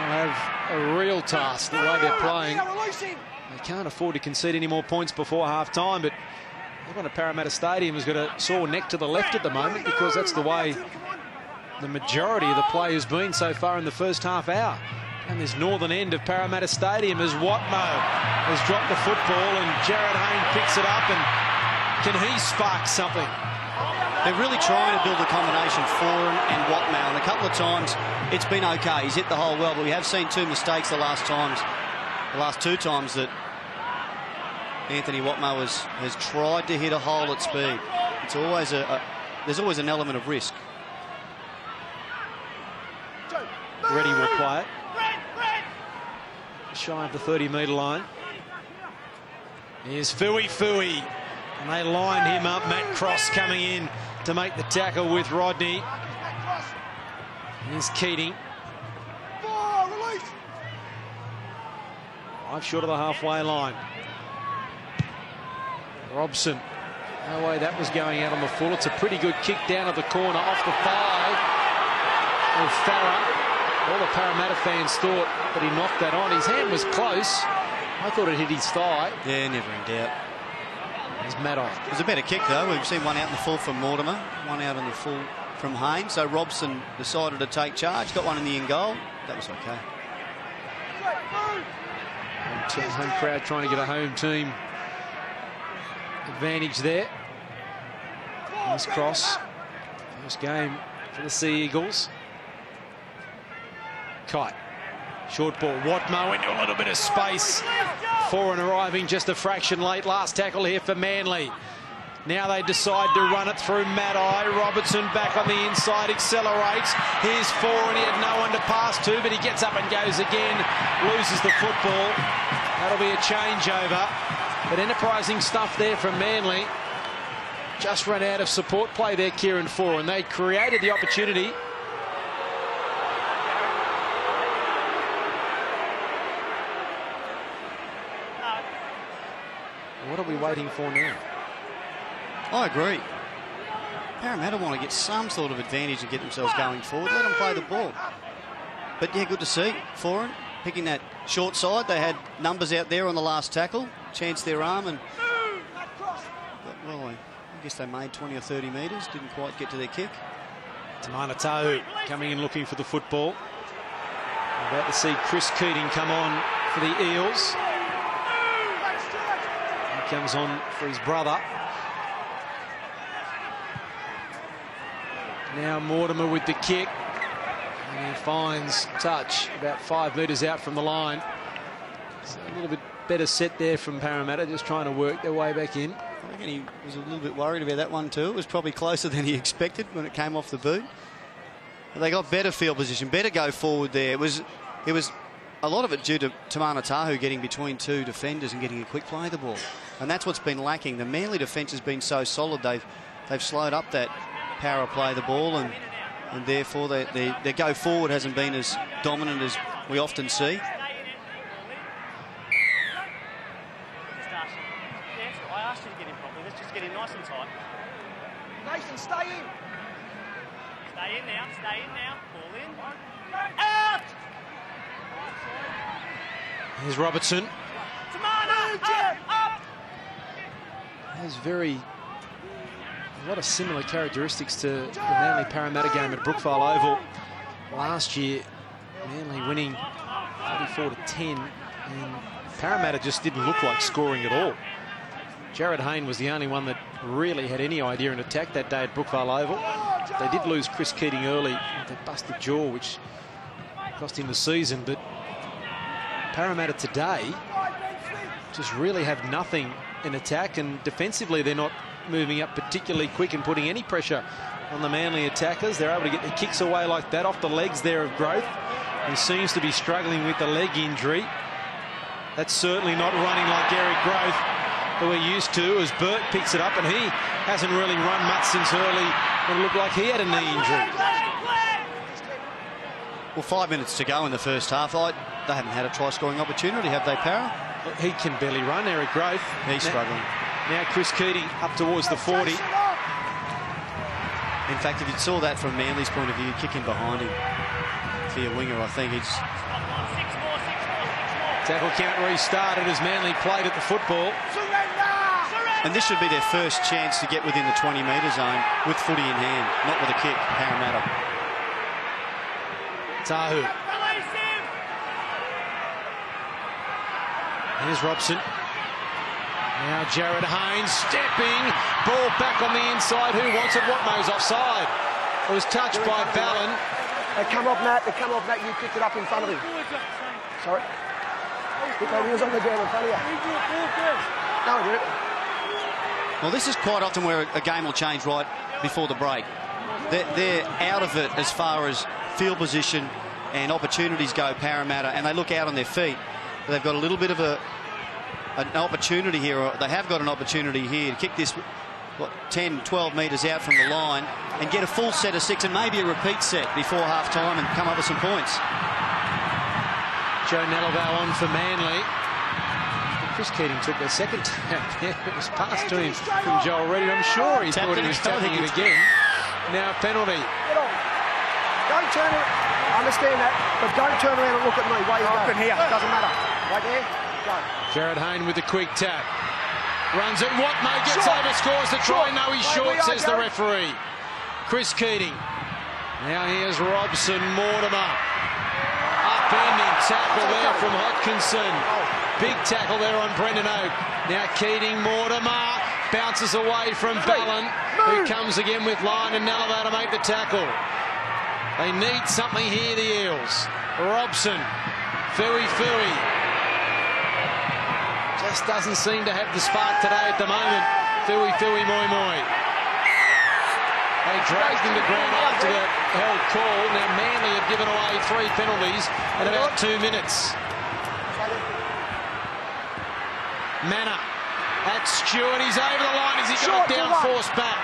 have a real task the way they're playing. They can't afford to concede any more points before half-time, but everyone at Parramatta Stadium has got a sore neck to the left at the moment, because that's the way the majority of the play has been so far in the first half hour. And this northern end of Parramatta Stadium as Watmow has dropped the football and Jared Hayne picks it up, and can he spark something? They're really trying to build a combination for him and Watmow, and a couple of times it's been okay. He's hit the hole well, but we have seen 2 mistakes the last 2 times that Anthony Watmow has tried to hit a hole at speed. It's always there's always an element of risk. Reddy will play it. Shy of the 30-metre line. Here's Fui. And they lined him up. Matt Cross coming in to make the tackle with Rodney. Here's Keating. 5 short of the halfway line. Robson. No way that was going out on the full. It's a pretty good kick down at the corner off the 5 of Farah. All the Parramatta fans thought that he knocked that on. His hand was close. I thought it hit his thigh. Yeah, never in doubt. There's Maddox. It was a better kick, though. We've seen one out in the full from Mortimer, one out in the full from Hayne. So Robson decided to take charge, got one in the in goal. That was okay. Home crowd trying to get a home team advantage there. Nice cross. First game for the Sea Eagles. Kite. Short ball. Watmow into a little bit of space. Foreign arriving just a fraction late. Last tackle here for Manly. Now they decide to run it through Maddie. Robertson back on the inside, accelerates. Here's Foreign. He had no one to pass to, but he gets up and goes again. Loses the football. That'll be a changeover. But enterprising stuff there from Manly. Just run out of support play there, Kieran Foreign. They created the opportunity. waiting for now? I agree. Parramatta want to get some sort of advantage and get themselves going forward. Let them play the ball. But yeah, good to see Foran picking that short side. They had numbers out there on the last tackle, chanced their arm, and well, I guess they made 20 or 30 metres. Didn't quite get to their kick. Tamana Tahu coming in looking for the football. About to see Chris Keating come on for the Eels. He comes on for his brother. Now Mortimer with the kick. And he finds touch about 5 metres out from the line. So a little bit better set there from Parramatta, just trying to work their way back in. I reckon he was a little bit worried about that one too. It was probably closer than he expected when it came off the boot. But they got better field position, better go forward there. It was a lot of it due to Tamana Tahu getting between two defenders and getting a quick play of the ball. And that's what's been lacking. The Manly defence has been so solid, they've slowed up that power play the ball, and therefore their go forward hasn't been as dominant as we often see. I asked you to get in properly. Let's just get in nice and tight. Nathan, stay in. Stay in now. Stay in now. Ball in. Out! Here's Robertson. Tamana! Up! There's a lot of similar characteristics to the Manly Parramatta game at Brookvale Oval last year. Manly winning 34-10, and Parramatta just didn't look like scoring at all. Jared Hayne was the only one that really had any idea in attack that day at Brookvale Oval. They did lose Chris Keating early with a busted jaw, which cost him the season, but Parramatta today just really have nothing in attack, and defensively they're not moving up particularly quick and putting any pressure on the Manly attackers. They're able to get the kicks away like that off the legs there of Growth, who seems to be struggling with the leg injury. That's certainly not running like Eric Growth, who we're used to, as Burt picks it up, and he hasn't really run much since early when it looked like he had a knee injury. Well, 5 minutes to go in the first half. They haven't had a try-scoring opportunity, have they, Parra? He can barely run, Eric Growth. He's struggling. Now Chris Keating up towards the 40. In fact, if you saw that from Manly's point of view, kicking behind him for your winger, I think it's... Tackle count restarted as Manly played at the football. And this should be their first chance to get within the 20-metre zone with footy in hand, not with a kick, Parramatta. Tahu. Here's Robson. Now Jared Haynes stepping. Ball back on the inside. Who wants it? What knows offside? It was touched by Ballon. They come off Nat. They come off Nat. You picked it up in front of him. Sorry. He was on the ground in front of you. No, I did it. Well, this is quite often where a game will change right before the break. They're out of it as far as field position and opportunities go, Parramatta, and they look out on their feet. But they've got a little bit of an opportunity here, or they have got an opportunity here to kick this, 10, 12 metres out from the line and get a full set of 6 and maybe a repeat set before half-time and come up with some points. Joe Nellival on for Manly. Chris Keating took the second tap. It was passed to him from Joel Reedy. I'm sure he thought he was tapping it again. Now penalty. Get on. Don't turn it. I understand that, but don't turn around and look at me. Way you go. Here. Doesn't matter. Right there. Go. Jared Hayne with the quick tap. Runs it. Watmo gets over, scores the try. No, he's short, says the referee. Chris Keating. Now here's Robson. Mortimer. Upending tackle there from Hodkinson. Big tackle there on Brendan Oak. Now Keating, Mortimer bounces away from Ballon, who comes again with Lyon and Nellival to make the tackle. They need something here, the Eels. Robson, Fui. Just doesn't seem to have the spark today at the moment. Fui, moi. They dragged him to ground after the held call. Now Manly have given away 3 penalties in about 2 minutes. Manor at Stewart. He's over the line as he got it down, forced back.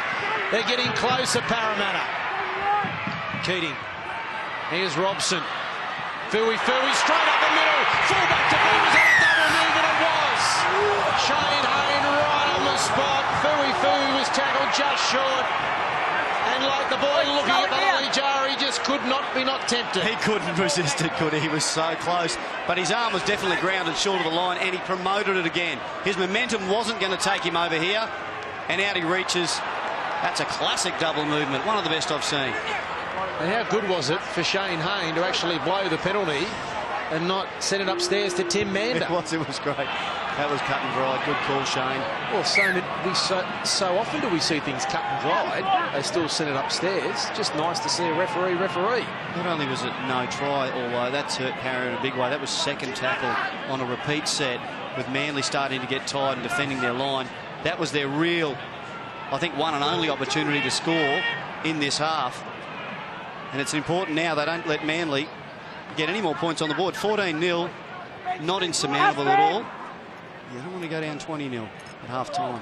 They're getting closer, Parramatta. Keating. Here's Robson. Fui straight up the middle. Full back to Beavers on a double move, and it was. Shane Hayne right spot. Fui was tackled just short. And like the boy looking at the lolly jar, he just could not be not tempted. He couldn't resist it, could he? He was so close. But his arm was definitely grounded short of the line, and he promoted it again. His momentum wasn't going to take him over here. And out he reaches. That's a classic double movement. One of the best I've seen. And how good was it for Shane Hayne to actually blow the penalty and not send it upstairs to Tim Mander? It was great. That was cut and dried. Good call, Shane. Well, so often do we see things cut and dried, they still send it upstairs. Just nice to see a referee. Not only was it no try, although that's hurt Parramatta in a big way, that was second tackle on a repeat set with Manly starting to get tired and defending their line. That was their real, I think, one and only opportunity to score in this half. And it's important now they don't let Manly get any more points on the board. 14-0, not insurmountable at all. You don't want to go down 20-0 at half-time.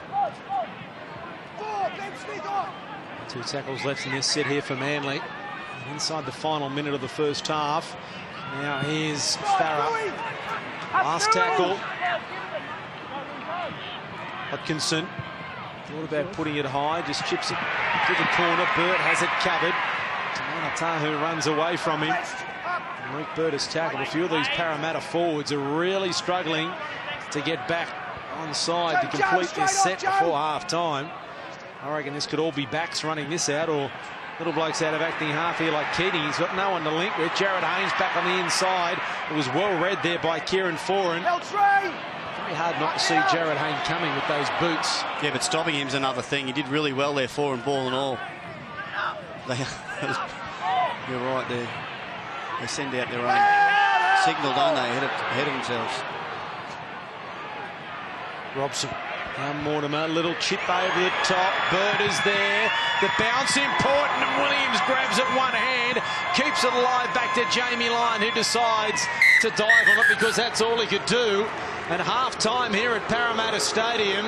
2 tackles left in this set here for Manly. And inside the final minute of the first half. Now here's Farah. Last tackle. Hodkinson thought about putting it high, just chips it to the corner. Burt has it covered. Tahu runs away from him. And Rick Burt has tackled. A few of these Parramatta forwards are really struggling to get back on side to complete this set before half-time. I reckon this could all be backs running this out, or little blokes out of acting half here like Keating. He's got no one to link with. Jared Haynes back on the inside. It was well read there by Kieran Foran. Very hard not to see Jared Haynes coming with those boots. Yeah, but stopping him's another thing. He did really well there, Foran, ball and all. You're right there. They send out their own signal, don't they, ahead of themselves. Robson. Now Mortimer, little chip over the top. Bird is there. The bounce important, and Williams grabs it one hand, keeps it alive back to Jamie Lyon, who decides to dive on it because that's all he could do. And half-time here at Parramatta Stadium,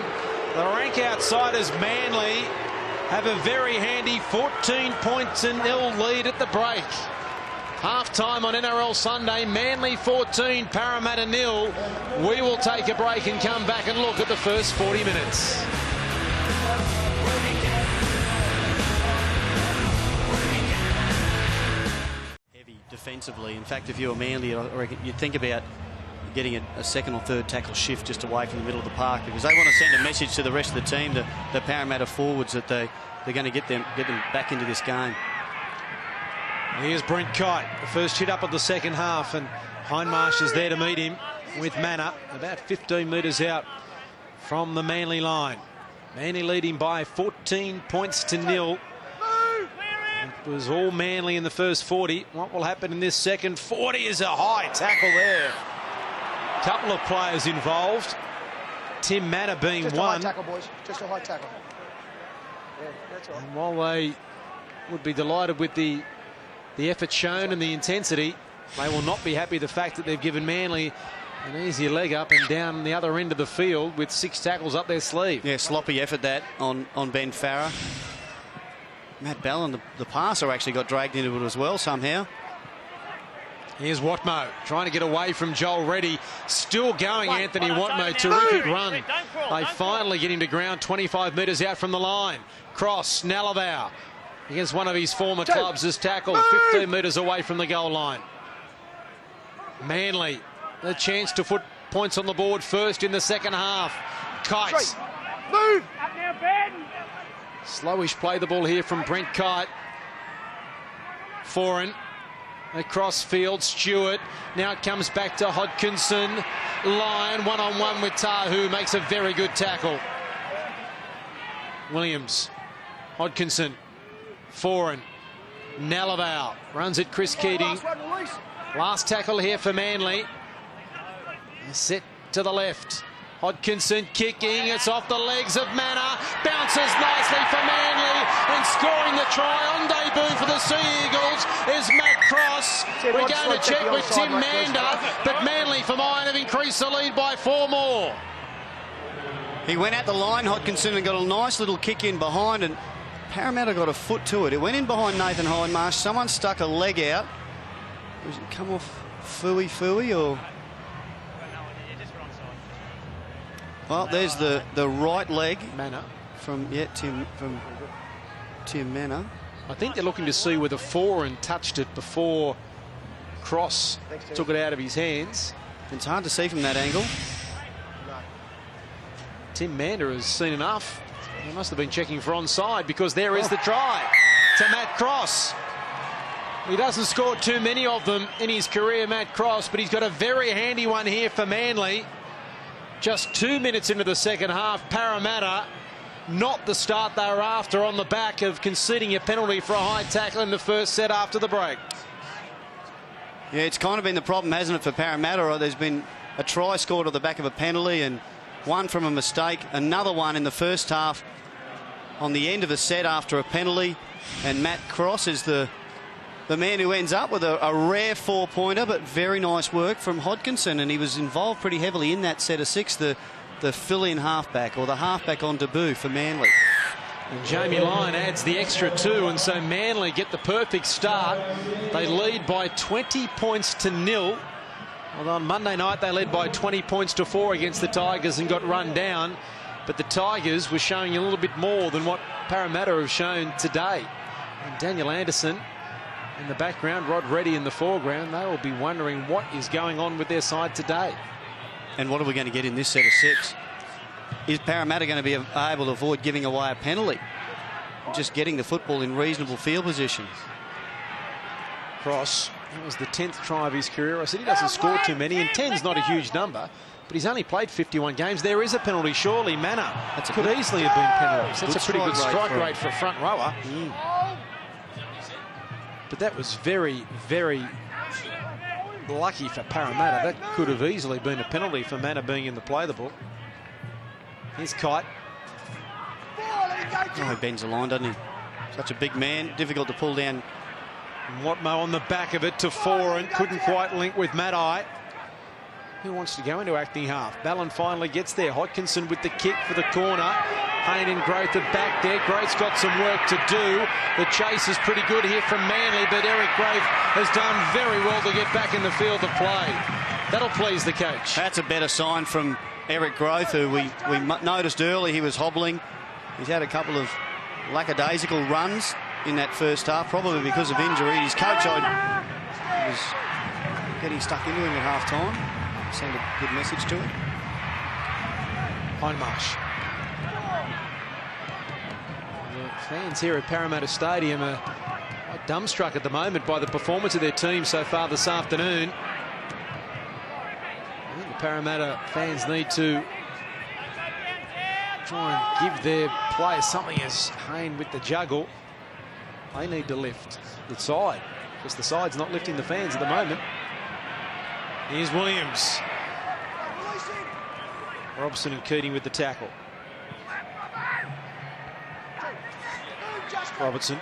the rank outsiders Manly have a very handy 14-0 lead at the break. Half-time on NRL Sunday, Manly 14, Parramatta 0. We will take a break and come back and look at the first 40 minutes. Heavy defensively. In fact, if you were Manly, I reckon you'd think about getting a second or third tackle shift just away from the middle of the park, because they want to send a message to the rest of the team, the Parramatta forwards, that they're going to get them back into this game. Here's Brent Kite, the first hit up of the second half, and Hindmarsh is there to meet him with Manor, about 15 metres out from the Manly line. Manly leading by 14 points to 0. It was all Manly in the first 40. What will happen in this second 40 is a high tackle there. Couple of players involved. Tim Manor being just one. Just a high tackle, boys. Just a high tackle. Yeah, that's right. And while they would be delighted with the effort shown and the intensity, they will not be happy the fact that they've given Manly an easier leg up and down the other end of the field with 6 tackles up their sleeve. Yeah, sloppy effort that on Ben Farah. Matt Ballin, the passer, actually got dragged into it as well somehow. Here's Watmo trying to get away from Joel Reddy. Still going, Anthony Watmo. Terrific run. They finally get him to ground 25 metres out from the line. Cross, Nalavau against one of his former clubs is tackled 15 metres away from the goal line. Manly, the chance to put points on the board first in the second half. Kites. Move! Slowish play the ball here from Brent Kite. Foran. Across field, Stewart. Now it comes back to Hodkinson. Lyon one-on-one with Tahu, makes a very good tackle. Williams. Hodkinson. Foran. Nalavau runs it, Chris Keating. Last tackle here for Manly. Set to the left. Hodkinson kicking, it's off the legs of Manor, bounces nicely for Manly, and scoring the try on debut for the Sea Eagles is Matt Cross. We're going to check with Tim Mander, but Manly for mine have increased the lead by 4 more. He went at the line, Hodkinson, and got a nice little kick in behind, and Parramatta got a foot to it. It went in behind Nathan Hindmarsh. Someone stuck a leg out. Was it come off Fui or... Well, there's the right leg Manor. from Tim Manor. I think they're looking to see whether Foran touched it before Cross took it out of his hands. It's hard to see from that angle. Tim Manor has seen enough. He must have been checking for onside, because there is the try to Matt Cross. He doesn't score too many of them in his career, Matt Cross, but he's got a very handy one here for Manly. Just 2 minutes into the second half, Parramatta, not the start they were after, on the back of conceding a penalty for a high tackle in the first set after the break. Yeah, it's kind of been the problem, hasn't it, for Parramatta? There's been a try scored at the back of a penalty and one from a mistake, another one in the first half on the end of a set after a penalty, and Matt Cross is the man who ends up with a rare 4-pointer, but very nice work from Hodkinson, and he was involved pretty heavily in that set of 6, the fill-in halfback, or the halfback on debut for Manly. And Jamie Lyon adds the extra 2, and so Manly get the perfect start. They lead by 20 points to 0. Well, on Monday night they led by 20 points to 4 against the Tigers and got run down, but the Tigers were showing a little bit more than what Parramatta have shown today. And Daniel Anderson in the background, Rod Reddy in the foreground. They will be wondering what is going on with their side today. And what are we going to get in this set of 6? Is Parramatta going to be able to avoid giving away a penalty? Just getting the football in reasonable field position. Cross, that was the 10th try of his career. I said he doesn't score too many, and 10's not a huge number, but he's only played 51 games. There is a penalty, surely. Manor could easily have been penalised. That's a pretty good strike rate for a front rower. But that was very, very lucky for Parramatta. That could have easily been a penalty for Manor being in the play the ball. Here's Kite. Oh, he bends the line, doesn't he? Such a big man, difficult to pull down. And Watmo on the back of it to Foran. Couldn't quite link with Maddai. Who wants to go into acting half? Ballon finally gets there. Hodkinson with the kick for the corner. Hayne and Growth are back there. Growth's got some work to do. The chase is pretty good here from Manly, but Eric Growth has done very well to get back in the field of play. That'll please the coach. That's a better sign from Eric Growth, who we noticed early he was hobbling. He's had a couple of lackadaisical runs in that first half, probably because of injury. His coach was getting stuck into him at half-time. Send a good message to him. Hindmarsh. The fans here at Parramatta Stadium are dumbstruck at the moment by the performance of their team so far this afternoon. I think the Parramatta fans need to try and give their players something, as Hayne with the juggle. They need to lift the side, because the side's not lifting the fans at the moment. Here's Williams. Robson and Keating with the tackle. Robertson.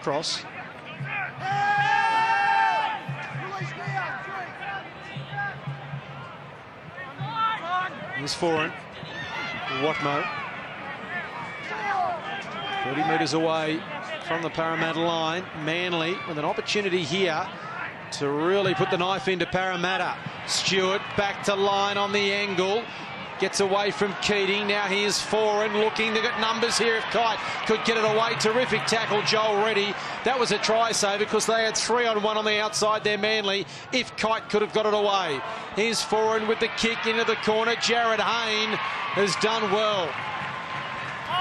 Cross. Here's Foran. Watmo. 30 metres away from the Parramatta line. Manly with an opportunity here to really put the knife into Parramatta. Stewart back to line on the angle. Gets away from Keating. Now here's Foran looking. They've got numbers here if Kite could get it away. Terrific tackle, Joel Reddy. That was a try save because they had 3-on-1 on the outside there, Manly, if Kite could have got it away. Here's Foran with the kick into the corner. Jared Hayne has done well.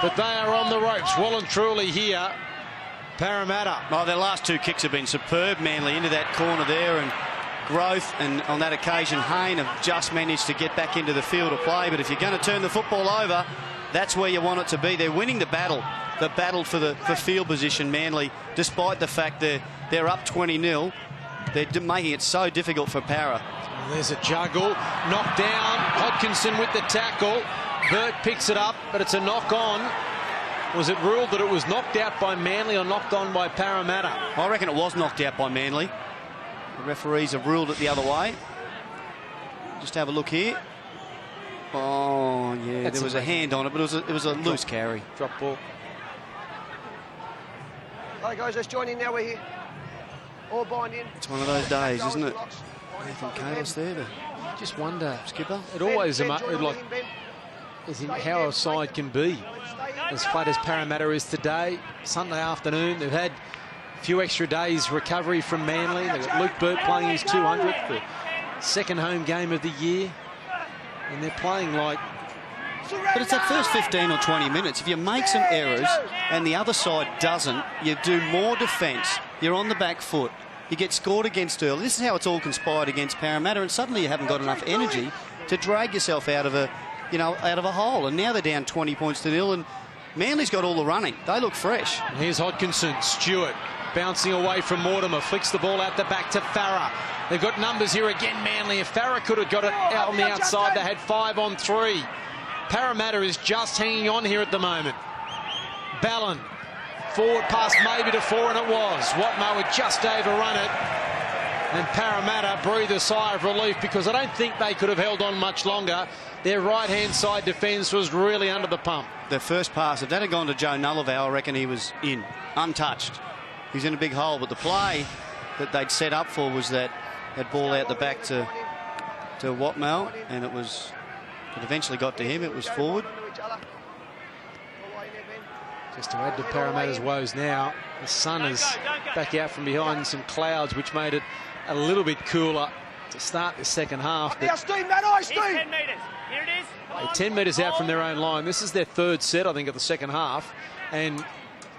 But they are on the ropes well and truly here, Parramatta. Oh, their last 2 kicks have been superb, Manly, into that corner there, and Growth and on that occasion Hayne have just managed to get back into the field of play. But if you're going to turn the football over, that's where you want it to be. They're winning the battle for field position, Manly, despite the fact they're up 20-0. They're making it so difficult for Parra. Well, there's a juggle, knocked down. Hodkinson with the tackle. Burt picks it up, but it's a knock on. Was it ruled that it was knocked out by Manly or knocked on by Parramatta? I reckon it was knocked out by Manly. The referees have ruled it the other way. Just have a look here. Oh, yeah, there was a hand on it, but it was a loose carry. Drop ball. Hey, guys, let's join in now. We're here. All bind in. It's one of those days, isn't it? Nathan Kalis there to Just wonder, skipper. it always Ben, like join on him, Ben. is how a side can be. As flat as Parramatta is today, Sunday afternoon, they've had a few extra days recovery from Manly. They've got Luke Burt playing his 200th, the second home game of the year, and they're playing like... But it's that first 15 or 20 minutes. If you make some errors and the other side doesn't, you do more defence. You're on the back foot. You get scored against early. This is how it's all conspired against Parramatta, and suddenly you haven't got enough energy to drag yourself out of a, out of a hole. And now they're down 20 points to 0, and Manly's got all the running. They look fresh. And here's Hodkinson. Stewart bouncing away from Mortimer. Flicks the ball out the back to Farah. They've got numbers here again, Manly. If Farah could have got it out on the outside, they had 5 on 3. Parramatta is just hanging on here at the moment. Ballon. Forward pass maybe to 4, and it was. Watmo had just overrun it. And Parramatta breathe a sigh of relief because I don't think they could have held on much longer. Their right-hand side defence was really under the pump. The first pass, if that had gone to Joe Nullavow, I reckon he was in, untouched. He's in a big hole, but the play that they'd set up for was that ball out the back to Watmo, and it eventually got to him. It was forward. Just to add to Parramatta's woes now, the sun is back out from behind some clouds, which made it a little bit cooler to start the second half. Now, Steve, Matt, Steve. 10 metres. Here it is. They're 10 metres out from their own line. This is their third set, I think, of the second half. And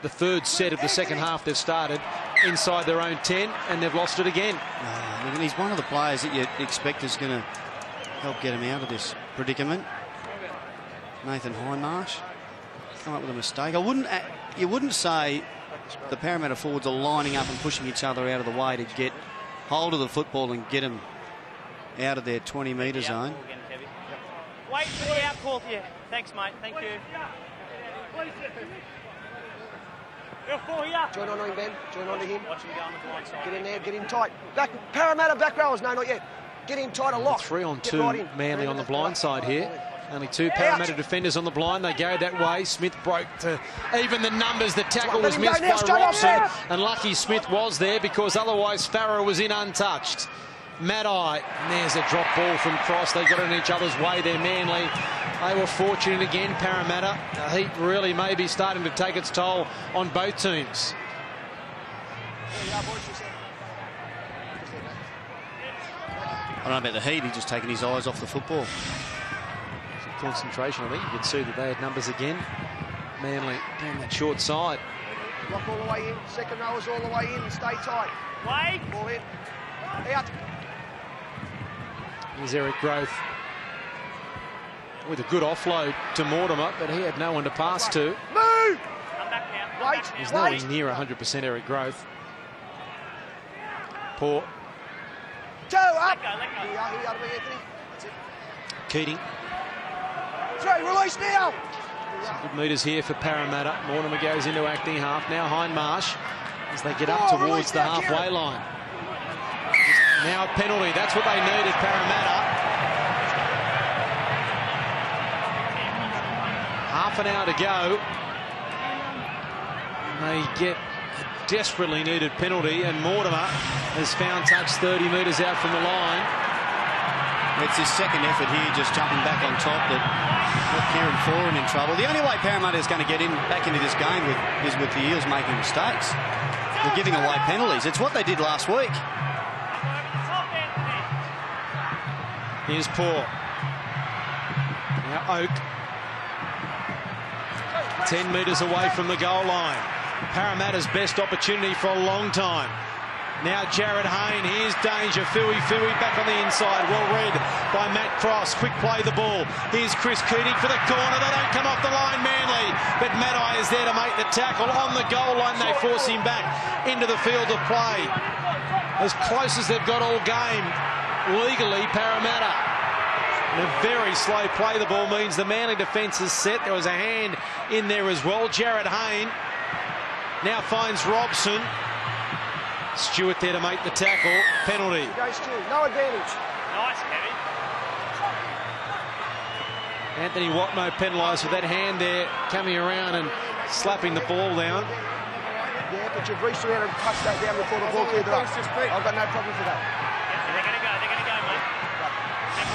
the third set of the second half they've started inside their own 10, and they've lost it again. Look, he's one of the players that you expect is going to help get him out of this predicament. Nathan Hindmarsh come up with a mistake. You wouldn't say the Parramatta forwards are lining up and pushing each other out of the way to get hold of the football and get them out of their 20-metre zone. Wait for the out call for you. Thanks, mate. Thank you. Join on him, Ben. Join on to him. Watch him go on the blind side. Get in there, get in tight. Back, Parramatta back rowers. No, not yet. Get in tight a lot. 3 on Get 2, right in. Manly on the blind side here. Only 2 Parramatta defenders on the blind. They go that way. Smith broke to even the numbers. The tackle was missed by Robson. And lucky Smith was there because otherwise Farah was in untouched. Maddai, and there's a drop ball from Cross. They got in each other's way there, Manly. They were fortunate again, Parramatta. The heat really may be starting to take its toll on both teams. I don't know about the heat. He's just taking his eyes off the football. Concentration, I think you can see that they had numbers again. Manly down that short side. Lock all the way in. Second rowers all the way in. Stay tight. Wait. Ball in. Out. Here's Eric Growth with a good offload to Mortimer, but he had no one to pass to. Move! Come back now. Wait. He's nowhere near 100% Eric Growth. Poor. Two up. Let go. Here you are, Anthony. That's it. Keating. 3, release now. Some good metres here for Parramatta. Mortimer goes into acting half. Now Hindmarsh as they get up towards the halfway line. Now a penalty. That's what they needed, Parramatta. Half an hour to go. And they get a desperately needed penalty, and Mortimer has found touch 30 metres out from the line. It's his second effort here, just jumping back on top, that got Kieran Foran in trouble. The only way Parramatta is going to get back into this game is with the Eels making mistakes. They're giving away penalties. It's what they did last week. Here's Paul. Now Oak. 10 metres away from the goal line. Parramatta's best opportunity for a long time. Now Jared Hayne, here's danger. Fui back on the inside. Well read by Matt Cross. Quick play the ball. Here's Chris Keating for the corner. They don't come off the line, Manly. But Maddai is there to make the tackle. On the goal line, they force him back into the field of play. As close as they've got all game, legally, Parramatta. And a very slow play the ball means the Manly defence is set. There was a hand in there as well. Jared Hayne now finds Robson. Stewart there to make the tackle. Penalty. Goes to. No advantage. Nice, Kevin. Anthony Watmo penalised with that hand there, coming around and slapping the ball down. Yeah, but you've reached around and touched that down before the ball cleared up. I've got no problem for that. They're going to go, mate.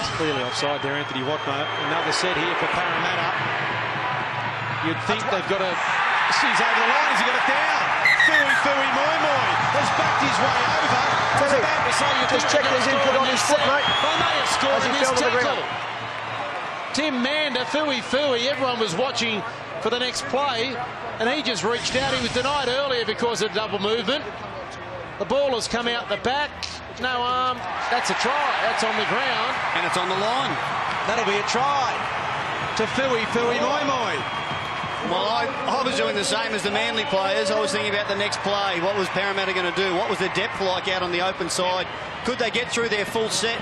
It's clearly offside there, Anthony Watmo. Another set here for Parramatta. You'd think they've got to... He's over the line, he's got it down. Fui Moi has backed his way over. I was about to say, you just check his input on his foot, mate. They may have scored in this tackle. Tim Mander, Fui, everyone was watching for the next play, and he just reached out. He was denied earlier because of double movement. The ball has come out the back. No arm. That's a try. That's on the ground. And it's on the line. That'll be a try to Fui Moi. Well, I was doing the same as the Manly players. I was thinking about the next play. What was Parramatta going to do? What was the depth like out on the open side? Could they get through their full set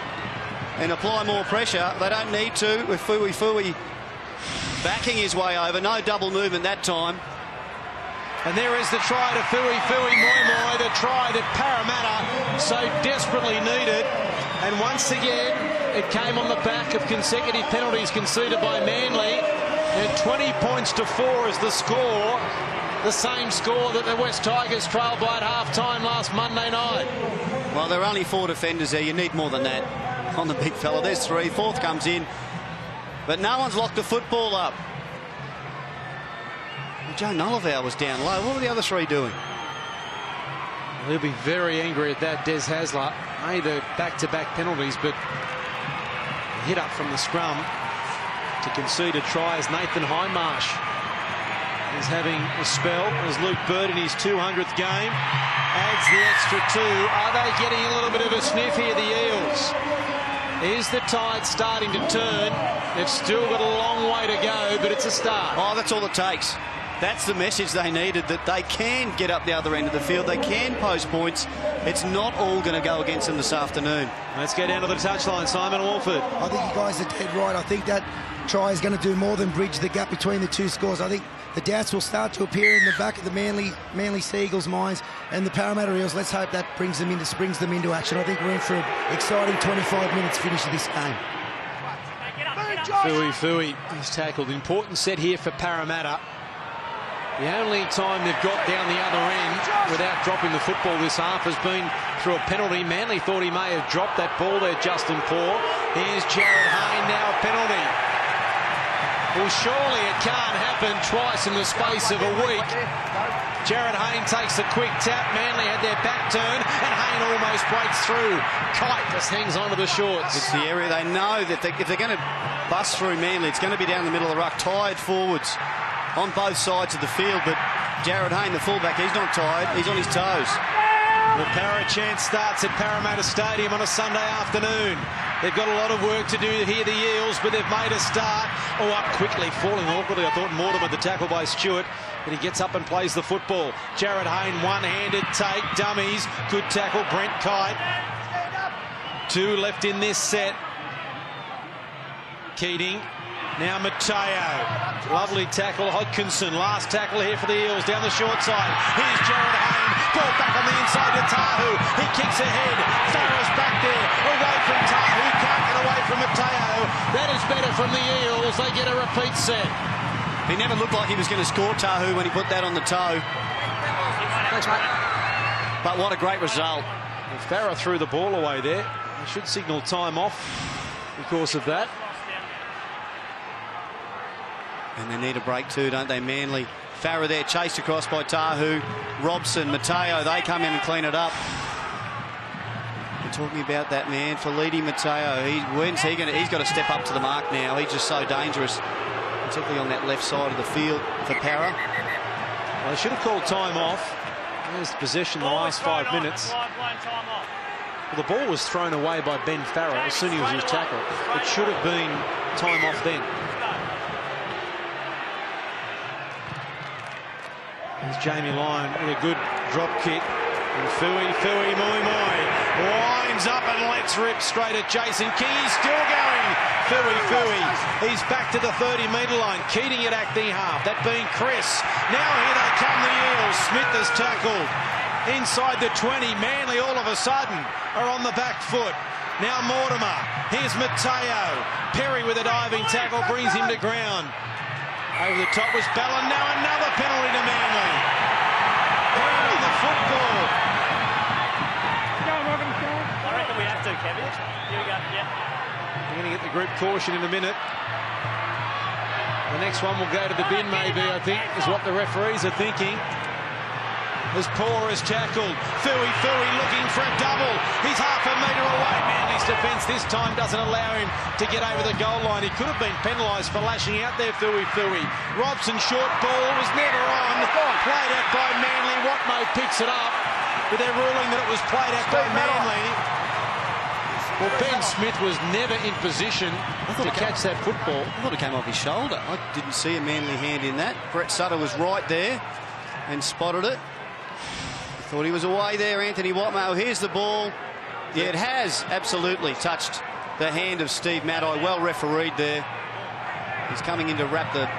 and apply more pressure? They don't need to with Fui backing his way over. No double movement that time. And there is the try to Fui Moi, the try that Parramatta so desperately needed. And once again, it came on the back of consecutive penalties conceded by Manly. And 20 points to 4 is the score. The same score that the West Tigers trailed by at half-time last Monday night. Well, there are only 4 defenders there. You need more than that on the big fella. There's 3. 4th comes in. But no one's locked the football up. Joe Nullivar was down low. What were the other 3 doing? He'll be very angry at that, Des Hasler. Made the back-to-back penalties, but hit up from the scrum to concede a try as Nathan Hindmarsh is having a spell as Luke Bird in his 200th game adds the extra 2. Are they getting a little bit of a sniff here, the Eels? Is the tide starting to turn? They've still got a long way to go, but it's a start. Oh, that's all it takes. That's the message they needed, that they can get up the other end of the field. They can post points. It's not all going to go against them this afternoon. Let's go down to the touchline. Simon Walford. I think you guys are dead right. I think that try is going to do more than bridge the gap between the 2 scores. I think the doubts will start to appear in the back of the Manly Seagulls' minds, and the Parramatta Eels, let's hope that springs them into action. I think we're in for an exciting 25 minutes finish of this game. Fui is tackled. Important set here for Parramatta. The only time they've got down the other end without dropping the football this half has been through a penalty. Manly thought he may have dropped that ball there, Justin Paul. Here's Jared Hayne, now a penalty. Well, surely it can't happen twice in the space of a week. Jared Hayne takes a quick tap. Manly had their back turned, and Hayne almost breaks through. Kite just hangs onto the shorts. It's the area they know that if they're going to bust through Manly, it's going to be down the middle of the ruck, tired forwards on both sides of the field. But Jared Hayne, the fullback, he's not tired, he's on his toes. The Parra chance starts at Parramatta Stadium on a Sunday afternoon. They've got a lot of work to do here, the Eels, but they've made a start. Oh, up quickly, falling awkwardly. I thought Mortimer, the tackle by Stewart, but he gets up and plays the football. Jared Hayne, one-handed take, dummies, good tackle, Brent Kite. 2 left in this set. Keating. Now Mateo. Lovely tackle, Hodkinson. Last tackle here for the Eels down the short side. Here's Jared Hayne. Ball back on the inside to Tahu. He kicks ahead. Farah's back there. Away from Tahu. Can't get away from Mateo. That is better from the Eels. They get a repeat set. He never looked like he was going to score, Tahu, when he put that on the toe. Thanks, mate. But what a great result. Farah threw the ball away there. They should signal time off because of that. And they need a break too, don't they, Manly? Farah there, chased across by Tahu. Robson, Mateo, they come in and clean it up. We're talking about that man, Felidi Mateo. He's got to step up to the mark now. He's just so dangerous, particularly on that left side of the field for Parra. Well, they should have called time off. There's possession the last 5 minutes. Well, the ball was thrown away by Ben Farah as soon as he was tackled. It should have been time off then. There's Jamie Lyon with a good drop kick. And Fui Moi winds up and lets rip straight at Jason King. He's still going. Fui. He's back to the 30-metre line. Keating at acting half. That being Chris. Now here they come, the Eels. Smith has tackled. Inside the 20. Manly all of a sudden are on the back foot. Now Mortimer. Here's Mateo. Perry with a diving tackle brings him to ground. Over the top was Ballon. Now another penalty to Manly. hand on the football. I reckon we have to, Kevin. Here we go. Yeah. We're going to get the group caution in a minute. The next one will go to the bin, maybe, I think, is what the referees are thinking. As Poor is tackled. Fui looking for a double. He's half a metre away. Manly's defence this time doesn't allow him to get over the goal line. He could have been penalised for lashing out there, Fui. Robson, short ball, was never on. Played out by Manly. Watmo picks it up. But they're ruling that it was played out by Manly. Well, Ben Smith was never in position to catch that football. I thought it came off his shoulder. I didn't see a Manly hand in that. Brett Sutter was right there and spotted it. Thought he was away there, Anthony Watmo. Here's the ball. Yeah, it has absolutely touched the hand of Steve Maddai. Well refereed there. He's coming in to wrap the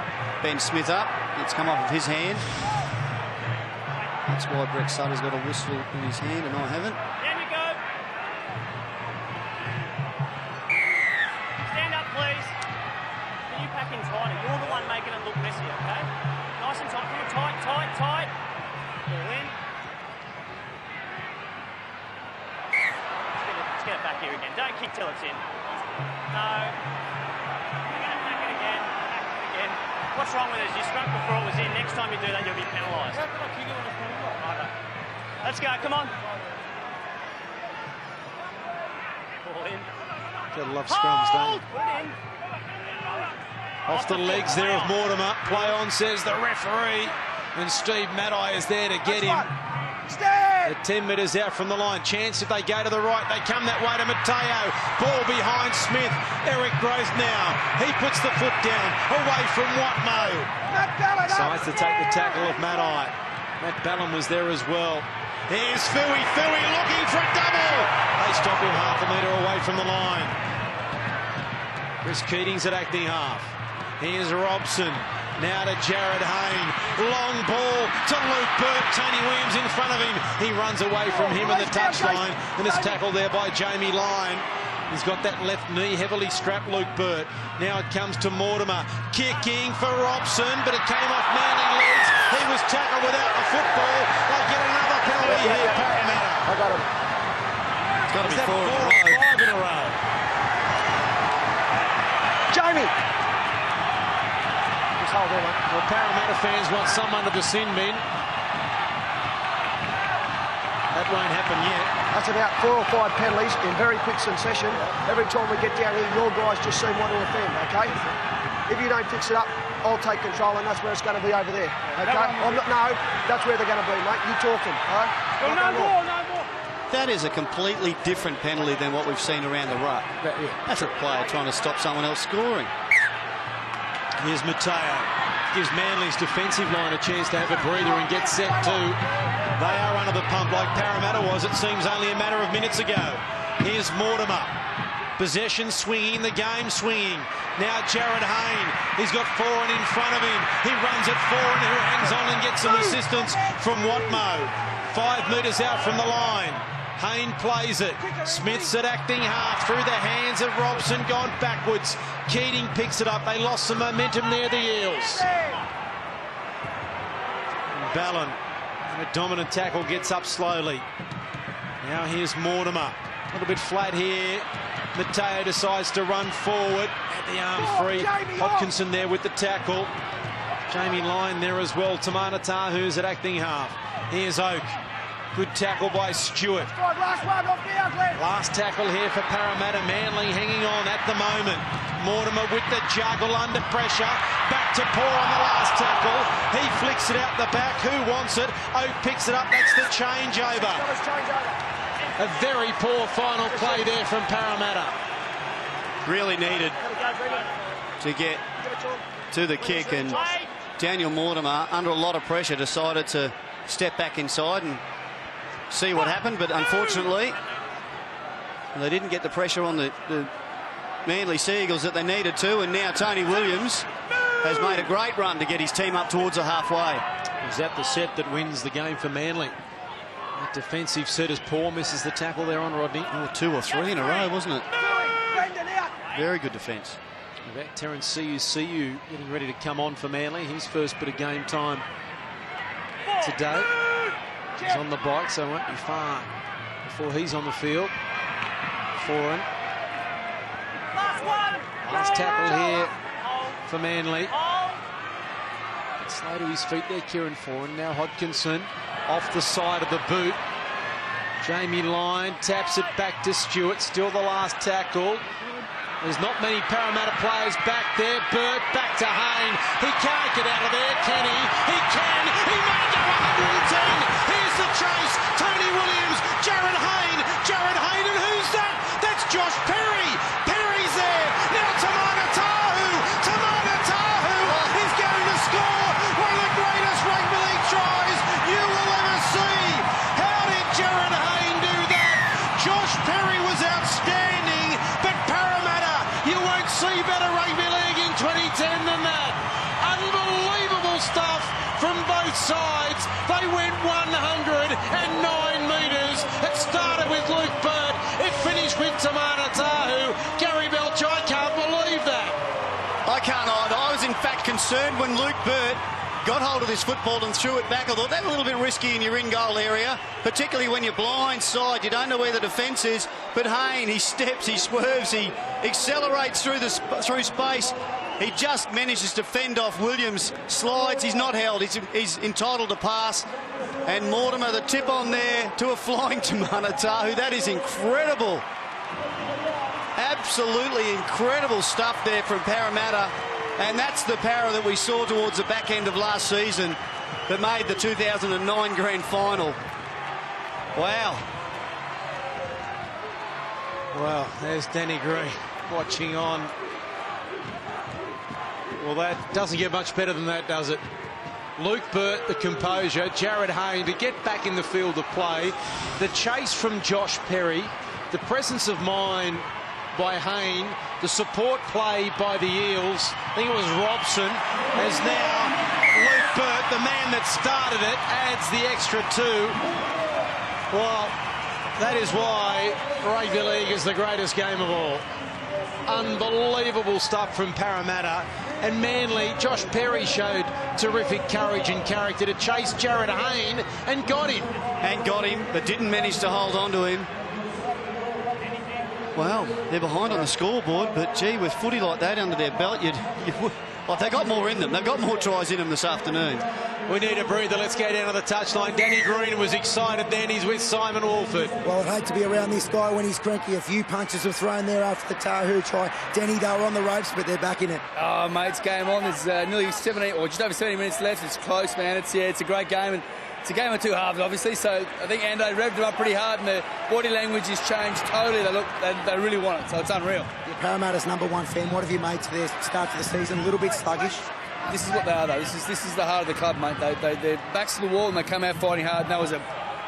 Ben Smith up. It's come off of his hand. That's why Brett Sutter's got a whistle in his hand and I haven't. There we go. Stand up, please. Can you pack in tighter? You're the one making it look messy, okay? Nice and tight. Come on, tight. Ball in. Let's get it back here again. Don't kick till it's in. No. We're going to pack it again. What's wrong with it is you struck before it was in. Next time you do that, you'll be penalised. Let's go, come on. Ball in. Gotta love scrums, don't you? Put it in. Off the legs there of Mortimer. Play on, says the referee. And Steve Maddai is there to get him. At 10 metres out from the line. Chance if they go to the right. They come that way to Mateo. Ball behind Smith. Eric Grose now. He puts the foot down. Away from Watmo. Decides to take the tackle of Maddai. Matt Ballon was there as well. Here's Fui looking for a double. They stop him half a metre away from the line. Chris Keating's at acting half. Here's Robson. Now to Jared Hayne. Long ball to Luke Burt. Tony Williams in front of him. He runs away from him in the touchline and is tackled there by Jamie Lyon. He's got that left knee heavily strapped, Luke Burt. Now it comes to Mortimer. Kicking for Robson, but it came off Manly legs. He was tackled without the football. They get another penalty here, Parramatta. I got him. It's got to be 4 4 or 5 in a row. Jamie. Just hold there, mate. Well, Parramatta fans want some under the sin bin. That won't happen yet. That's about 4 or 5 penalties in very quick succession. Every time we get down here, your guys just seem want to offend, okay? If you don't fix it up, I'll take control, and that's where it's going to be over there, okay? No, that's where they're going to be, mate. You talking, all right? No more. That is a completely different penalty than what we've seen around the ruck. That's a player trying to stop someone else scoring. Here's Mateo. Gives Manly's defensive line a chance to have a breather and get set too. They are under the pump like Parramatta was, it seems, only a matter of minutes ago. Here's Mortimer. Possession swinging, the game swinging. Now Jared Hayne. He's got Foran in front of him. He runs at Foran, who hangs on and gets some assistance from Watmo. 5 metres out from the line. Hayne plays it. Smith's at acting half through the hands of Robson, gone backwards. Keating picks it up. They lost some momentum there, the Eels. Ballon, in a dominant tackle, gets up slowly. Now here's Mortimer. A little bit flat here. Mateo decides to run forward. Had the arm free. Hopkinson there with the tackle. Jamie Lyon there as well. Tamana Tahu's at acting half. Here's Oak. Good tackle by Stewart. Last tackle here for Parramatta. Manly hanging on at the moment. Mortimer with the juggle under pressure. Back to Poor on the last tackle. He flicks it out the back. Who wants it? Oak picks it up. That's the changeover. A very poor final play there from Parramatta. Really needed to get to the kick, and Daniel Mortimer, under a lot of pressure, decided to step back inside and see what happened, but unfortunately they didn't get the pressure on the Manly Seagulls that they needed to, and now Tony Williams has made a great run to get his team up towards the halfway. Is that the set that wins the game for Manly? That defensive set as Poor misses the tackle there on Rodney. Oh, 2 or 3 in a row, wasn't it? Very good defence. About Terence Siu getting ready to come on for Manly. His first bit of game time today. He's on the bike, so it won't be far before he's on the field. Foran. Last tackle here for Manly. Slow to his feet there, Kieran Foran. Now Hodkinson off the side of the boot. Jamie Lyon taps it back to Stewart. Still the last tackle. There's not many Parramatta players back there. Burt back to Hayne. He can't get out of there, can he? He can. He may go 110. Here's the chase. Tony Williams, Jared Hayne, and who's that? That's Josh Perry. Perry's there. Now Tamana Tahu is going to score one of the greatest rugby league tries you will ever see. How did Jared Hayne do that? Josh Perry was outstanding, but Parramatta, you won't see better rugby league in 2010 than that. Unbelievable stuff from both sides. They went 109 metres. It started with Luke Burt. It finished with Tamana Tahu. Gary Belcher, I can't believe that. I can't either. I was in fact concerned when Luke Burt got hold of this football and threw it back. I thought that was a little bit risky in your in-goal area, particularly when you're blind side. You don't know where the defence is. But Hayne, he steps, he swerves, he accelerates through space. He just manages to fend off Williams. Slides, he's not held. He's entitled to pass. And Mortimer, the tip on there to a flying Tamana Tahu. That is incredible. Absolutely incredible stuff there from Parramatta. And that's the Parra that we saw towards the back end of last season that made the 2009 grand final. Wow. Well, there's Danny Green watching on. Well, that doesn't get much better than that, does it? Luke Burt, the composure. Jared Hayne to get back in the field of play. The chase from Josh Perry. The presence of mind by Hayne. The support play by the Eels. I think it was Robson. As now Luke Burt, the man that started it, adds the extra 2. Well, that is why rugby league is the greatest game of all. Unbelievable stuff from Parramatta. And Manly, Josh Perry showed terrific courage and character to chase Jared Hayne and got him. But didn't manage to hold on to him. Well, they're behind on the scoreboard, but gee, with footy like that under their belt, well, they got more in them. They've got more tries in them this afternoon. We need a breather. Let's go down to the touchline. Danny Green was excited then. He's with Simon Wolford. Well, I'd hate to be around this guy when he's cranky. A few punches were thrown there after the Tahu try. Denny, they were on the ropes, but they're back in it. Oh, mate, it's game on. There's nearly 70 or just over 70 minutes left. It's close, man. It's a great game. And it's a game of two halves, obviously, so I think Ando revved them up pretty hard and the body language has changed totally. They really want it, so it's unreal. You're Parramatta's #1 fan. What have you made to their start to the season? A little bit sluggish? This is what they are, though. This is the heart of the club, mate. They're backs to the wall and they come out fighting hard, and that was an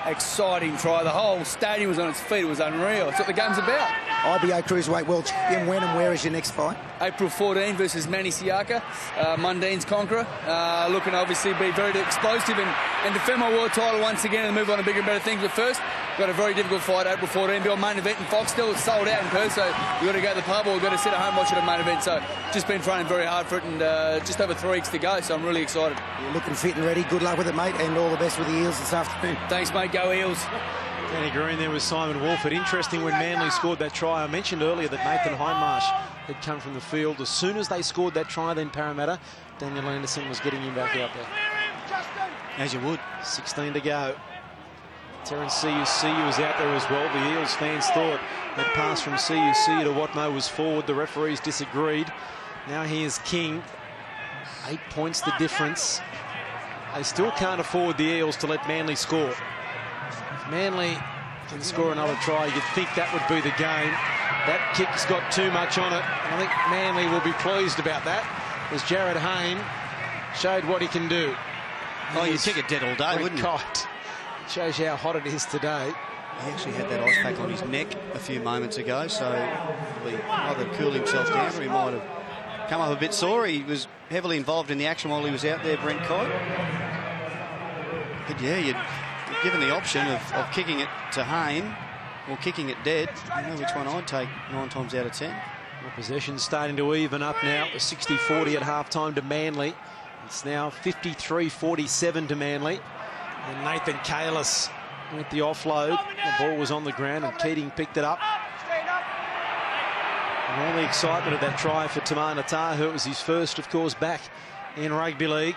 exciting try. The whole stadium was on its feet. It was unreal. It's what the game's about. IBO Cruiserweight World Champion. When and where is your next fight? April 14 versus Manny Siaka, Mundine's conqueror. Looking to obviously be very explosive and defend my world title once again and move on to bigger and better things. But first, we've got a very difficult fight, April 14. Be on main event in Foxtel. It's sold out in Perth, so we've got to go to the pub or we've got to sit at home watching a main event. So just been training very hard for it and just over 3 weeks to go, so I'm really excited. You're looking fit and ready. Good luck with it, mate, and all the best with the Eels this afternoon. Thanks, mate. Go Eels. Danny Green there with Simon Wolford. Interesting when Manly scored that try. I mentioned earlier that Nathan Hindmarsh had come from the field. As soon as they scored that try, then Parramatta, Daniel Anderson was getting him back out there. As you would. 16 to go. Terence Siu was out there as well. The Eels fans thought that pass from Siu to Watmo was forward. The referees disagreed. Now here's King. 8 points the difference. They still can't afford the Eels to let Manly score. If Manly can score another try, you'd think that would be the game. That kick's got too much on it. I think Manly will be pleased about that, as Jared Hayne showed what he can do. Oh, you'd kick it dead all day, wouldn't you? It shows you how hot it is today. He actually had that ice pack on his neck a few moments ago, so he either cooled himself down or he might have come up a bit sore. He was heavily involved in the action while he was out there, Brent Kite. But yeah, you're given the option of kicking it to Hayne or kicking it dead. I know which one I'd take 9 times out of 10. Well, possession's starting to even up now. It was 60-40 at half-time to Manly. It's now 53-47 to Manly. And Nathan Kalis with the offload. The ball was on the ground and Keating picked it up. And all the excitement of that try for Tamana Tahu. It was his first, of course, back in rugby league.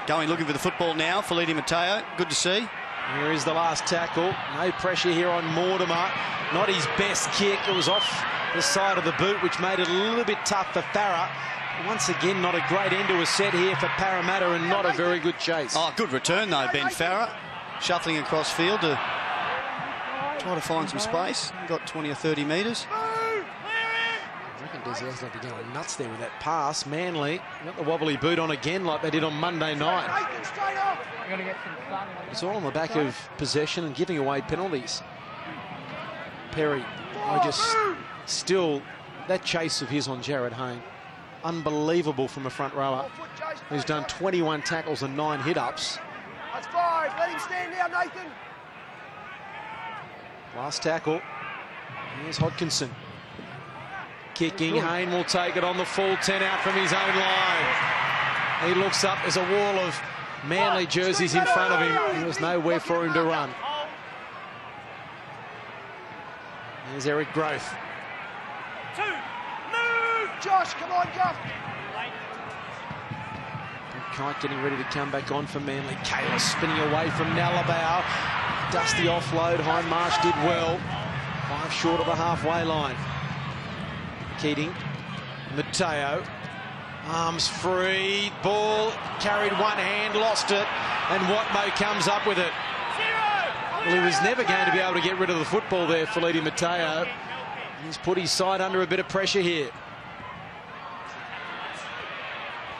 Going looking for the football now, Felipe Mateo. Good to see. Here is the last tackle. No pressure here on Mortimer. Not his best kick. It was off the side of the boot, which made it a little bit tough for Farah. Once again, not a great end to a set here for Parramatta and not a very good chase. Oh, good return, though, Ben Farah. Shuffling across field to try to find some space. Got 20 or 30 metres. I reckon Desi Hasler be going nuts there with that pass. Manly got the wobbly boot on again like they did on Monday night. It's all on the back of possession and giving away penalties. Perry, still, that chase of his on Jared Hayne, unbelievable from a front rower who's done 21 tackles and 9 hit-ups. That's 5. Let him stand now, Nathan. Last tackle. Here's Hodkinson. Kicking. Hayne will take it on the full 10 out from his own line. He looks up. There's a wall of Manly jerseys in front of him. There was nowhere for him to run. Here's Eric Growth. Josh, come on, Josh. Kite getting ready to come back on for Manly. Kayla spinning away from Nalabau. Dusty offload. Hindmarsh did well. 5 short of the halfway line. Keating. Mateo. Arms free. Ball carried one hand, lost it. And Watmo comes up with it. Well, he was never going to be able to get rid of the football there, Felipe Mateo. He's put his side under a bit of pressure here.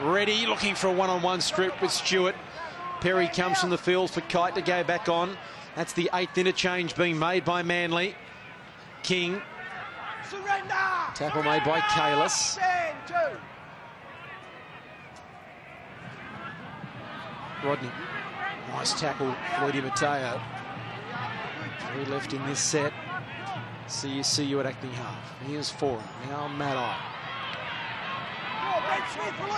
Ready, looking for a one-on-one strip with Stewart. Perry comes from the field for Kite to go back on. That's the 8th interchange being made by Manly. King. Surrender. Tackle made by Kalis. Rodney. Nice tackle, Felipe Mateo. 3 left in this set. See you at acting half. Here's Foran. Now Maddai.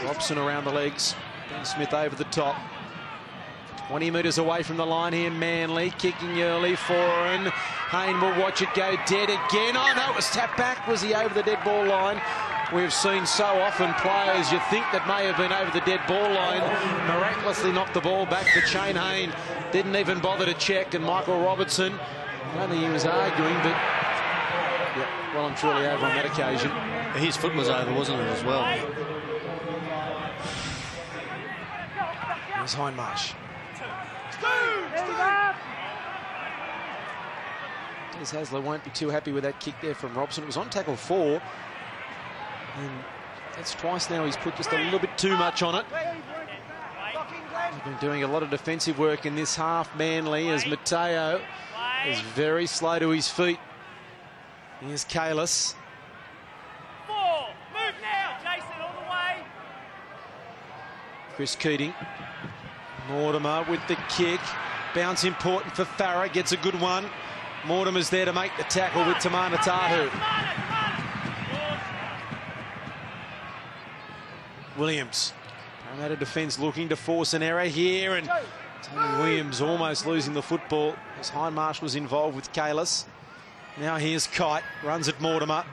Robson around the legs. Ben Smith over the top. 20 metres away from the line here. Manly kicking early. Foran. Hayne will watch it go dead again. Oh no, it was tapped back. Was he over the dead ball line? We've seen so often players you think that may have been over the dead ball line miraculously knocked the ball back to Shane Hayne. Didn't even bother to check. And Michael Robertson, I don't think he was arguing, but yeah, well and truly over on that occasion. His foot was over, wasn't it, as well? Here's Hindmarsh. Des Hasler won't be too happy with that kick there from Robson. It was on tackle 4. And that's twice now he's put just a little bit too much on it. He's been doing a lot of defensive work in this half. Manly as Mateo is very slow to his feet. Here's Kalis. 4. Move now, Jason, all the way. Chris Keating. Mortimer with the kick. Bounce important for Farah. Gets a good one. Mortimer's there to make the tackle with Tamana Tahu. Williams. Parramatta defence looking to force an error here. And Tony Williams almost losing the football as Hindmarsh was involved with Kalis. Now here's Kite. Runs at Mortimer.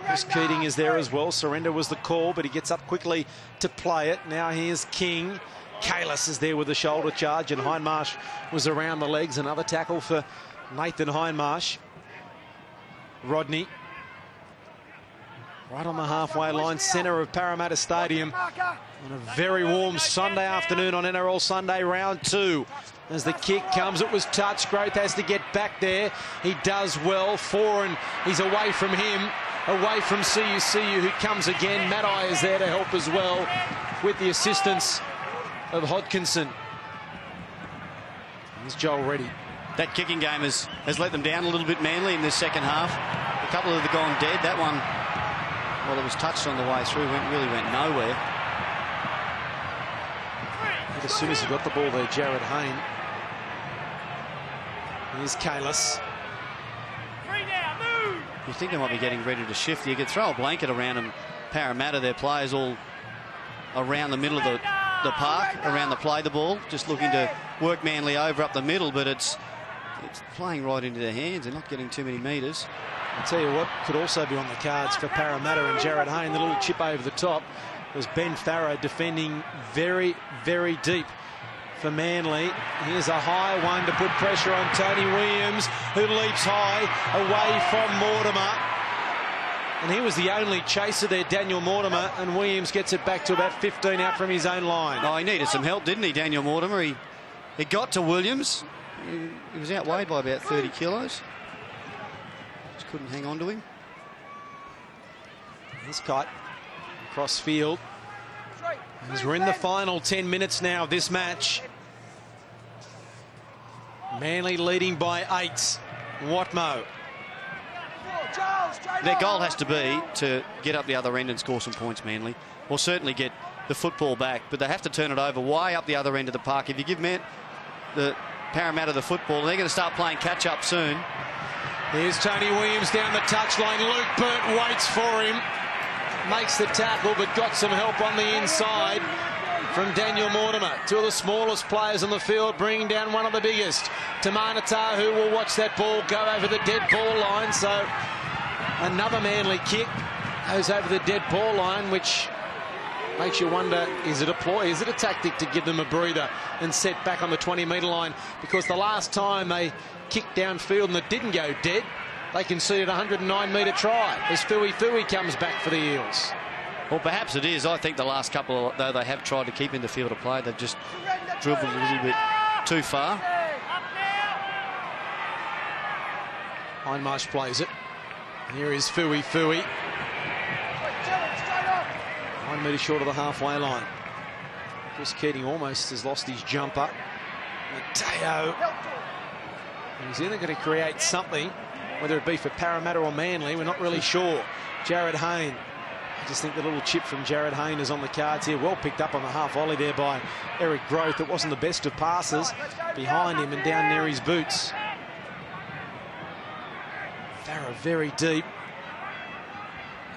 Chris Keating is there as well. Surrender was the call, but he gets up quickly to play it. Now here's King. Kalis is there with the shoulder charge, and Hindmarsh was around the legs. Another tackle for Nathan Hindmarsh. Rodney. Right on the halfway line, centre of Parramatta Stadium. On a very warm Sunday afternoon on NRL Sunday, round 2. As the kick comes, it was touched. Growth has to get back there. He does well. Foran, he's away from him. Away from CU, who comes again. Maddai is there to help as well with the assistance of Hodkinson. Here's Joel Reddy. That kicking game has let them down a little bit, Manly, in the second half. A couple of them gone dead. That one, well, it was touched on the way through, really went nowhere. As soon as he got the ball there, Jared Hayne. Here's Kalis. You think they might be getting ready to shift. You could throw a blanket around them. Parramatta, their players all around the middle of the the park around the play the ball, just looking to work Manly over up the middle, but it's playing right into their hands. They're not getting too many metres. I'll tell you what could also be on the cards for Parramatta and Jared Hayne. The little chip over the top was Ben Farrow defending very, very deep for Manly. Here's a high one to put pressure on Tony Williams, who leaps high away from Mortimer. And he was the only chaser there, Daniel Mortimer, and Williams gets it back to about 15 out from his own line. Oh, he needed some help, didn't he, Daniel Mortimer? He got to Williams. He was outweighed by about 30 kilos. Just couldn't hang on to him. He's cut across field. As we're in the final 10 minutes now of this match. Manly leading by 8. Watmo. Their goal has to be to get up the other end and score some points, Manly, or certainly get the football back, but they have to turn it over way up the other end of the park. If you give the Parramatta the football, they're going to start playing catch-up soon. Here's Tony Williams down the touchline. Luke Burt waits for him. Makes the tackle, but got some help on the inside from Daniel Mortimer. Two of the smallest players on the field, bringing down one of the biggest. Tamanata, who will watch that ball go over the dead ball line. So another Manly kick goes over the dead ball line, which makes you wonder, is it a ploy? Is it a tactic to give them a breather and set back on the 20-metre line? Because the last time they kicked downfield and it didn't go dead, they conceded a 109-metre try as Fui comes back for the Eels. Well, perhaps it is. I think the last couple, though they have tried to keep in the field of play, they've just dribbled a little bit too far. Hindmarsh plays it. Here is Fui. 1 metre short of the halfway line. Chris Keating almost has lost his jumper. Mateo. He's either going to create something, whether it be for Parramatta or Manly, we're not really sure. Jared Hayne. I just think the little chip from Jared Hayne is on the cards here. Well picked up on the half volley there by Eric Groth. It wasn't the best of passes behind him and down near his boots. Farrow very deep.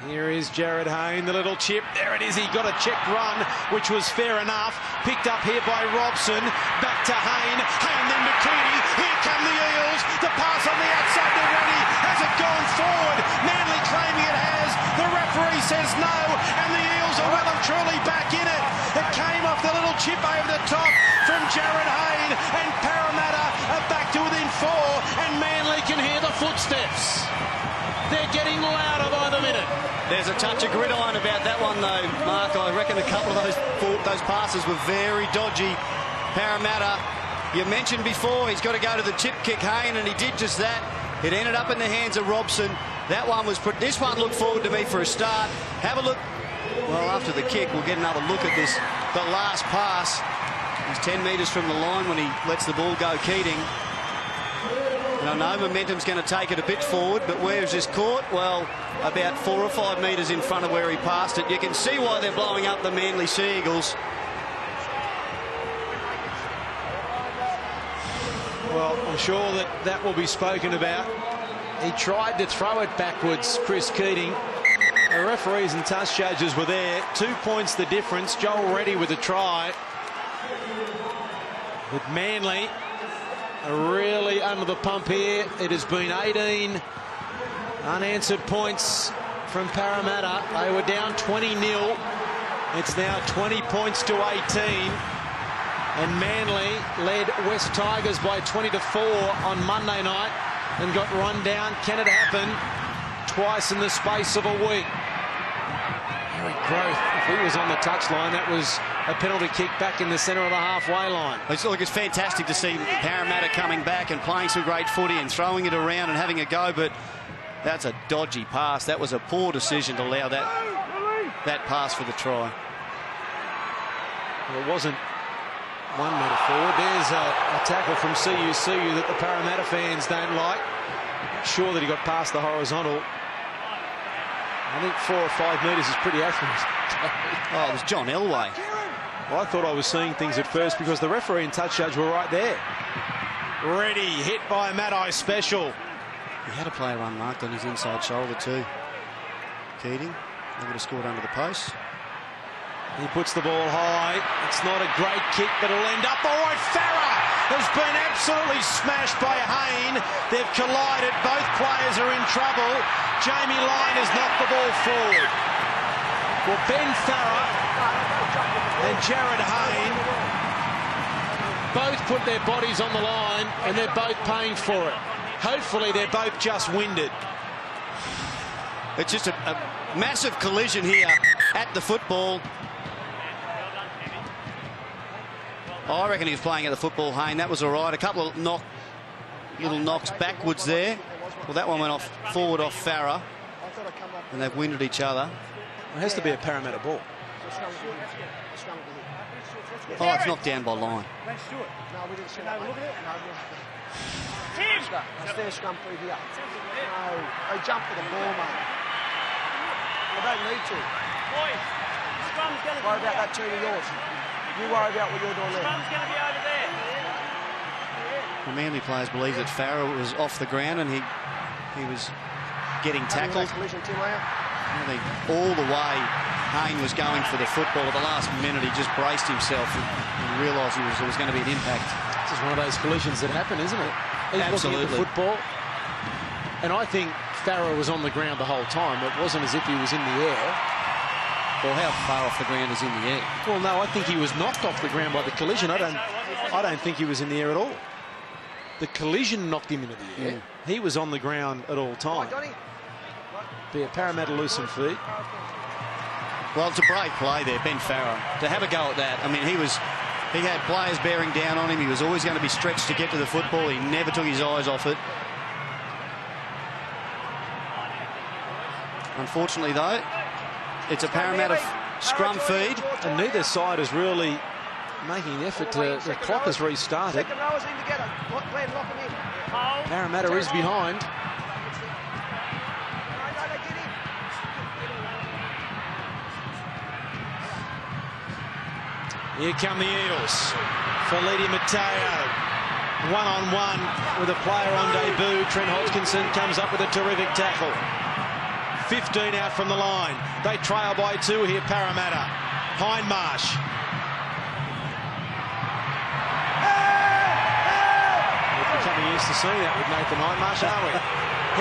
Here is Jared Hayne, the little chip. There it is. He got a check run, which was fair enough. Picked up here by Robson. Back to Hayne. Hayne then to Keating. Here come the Eels. The pass on the outside. They're ready. Has it gone forward? Manly claiming it has. The referee says no. And the Eels are well and truly back in it. It came off the little chip over the top from Jared Hayne. And Parramatta are back to within 4. And Manly can hear the footsteps. They're getting louder by the minute. There's a touch of gridiron about that one, though, Mark. I reckon a couple of those passes were very dodgy. Parramatta, you mentioned before, he's got to go to the chip kick, Hayne, and he did just that. It ended up in the hands of Robson. That one was... This one looked forward to me for a start. Have a look. Well, after the kick, we'll get another look at this. The last pass. He's 10 metres from the line when he lets the ball go, Keating. And I know momentum's going to take it a bit forward, but where is this caught? Well, about 4 or 5 metres in front of where he passed it. You can see why they're blowing up the Manly Sea Eagles. Well, I'm sure that will be spoken about. He tried to throw it backwards, Chris Keating. The referees and touch judges were there. 2 points the difference. Joel Reddy with a try. But Manly are really under the pump here. It has been 18 unanswered points from Parramatta. They were down 20-0. It's now 20 points to 18. And Manly led West Tigers by 20-4 on Monday night and got run down. Can it happen twice in the space of a week? Eric Groth, if he was on the touchline, that was a penalty kick back in the centre of the halfway line. It's fantastic to see Parramatta coming back and playing some great footy and throwing it around and having a go, but that's a dodgy pass. That was a poor decision to allow that pass for the try. Well, it wasn't 1 metre forward. There's a tackle from CUCU that the Parramatta fans don't like. Not sure that he got past the horizontal. I think 4 or 5 metres is pretty accurate. Oh, it was John Elway. Well, I thought I was seeing things at first because the referee and touch judge were right there. Ready, hit by Maddai Special. He had a player unmarked on his inside shoulder too. Keating, they would have scored under the post. He puts the ball high. It's not a great kick, but it'll end up all right. Farah has been absolutely smashed by Hayne. They've collided. Both players are in trouble. Jamie Lyon has knocked the ball forward. Well, Ben Farah and Jared Hayne both put their bodies on the line, and they're both paying for it. Hopefully, they're both just winded. It's just a massive collision here at the football. I reckon he was playing at the football, Hayne. That was all right. A couple of little knocks backwards there. Well, that one went forward off Farah, and they've winded each other. It has to be a Parramatta ball. Oh, it's knocked down by Lyon. No, we didn't see that. Look at it. That's their scrum through here. No, they jump for the ball, mate. They don't need to. Boys, scrum's going to Worry about that team of yours. You worry about what you're doing there. Scrum's going to be over there. The Manly players believe that Farah was off the ground and he was getting tackled. Collision, Tim, are you? I think all the way Hayne was going for the football. At the last minute, he just braced himself and realised there was going to be an impact. This is one of those collisions that happen, isn't it? He's Absolutely. looking at the football. And I think Farah was on the ground the whole time. It wasn't as if he was in the air. Well, how far off the ground is in the air? Well, no, I think he was knocked off the ground by the collision. I don't think he was in the air at all. The collision knocked him into the air. He was on the ground at all time. Be a Parramatta loosened feet. Well, it's a brave play there, Ben Farah, to have a go at that. I mean, he had players bearing down on him. He was always going to be stretched to get to the football. He never took his eyes off it. Unfortunately, though, it's a Parramatta scrum feed. And neither side is really making an effort to... The clock has restarted. Parramatta is behind. Here come the Eels. Feliti Mateo, one-on-one with a player on debut. Trent Hodgkinson comes up with a terrific tackle. 15 out from the line. They trail by 2 here, Parramatta. Hindmarsh. We're becoming used to seeing that with Nathan Hindmarsh, aren't we?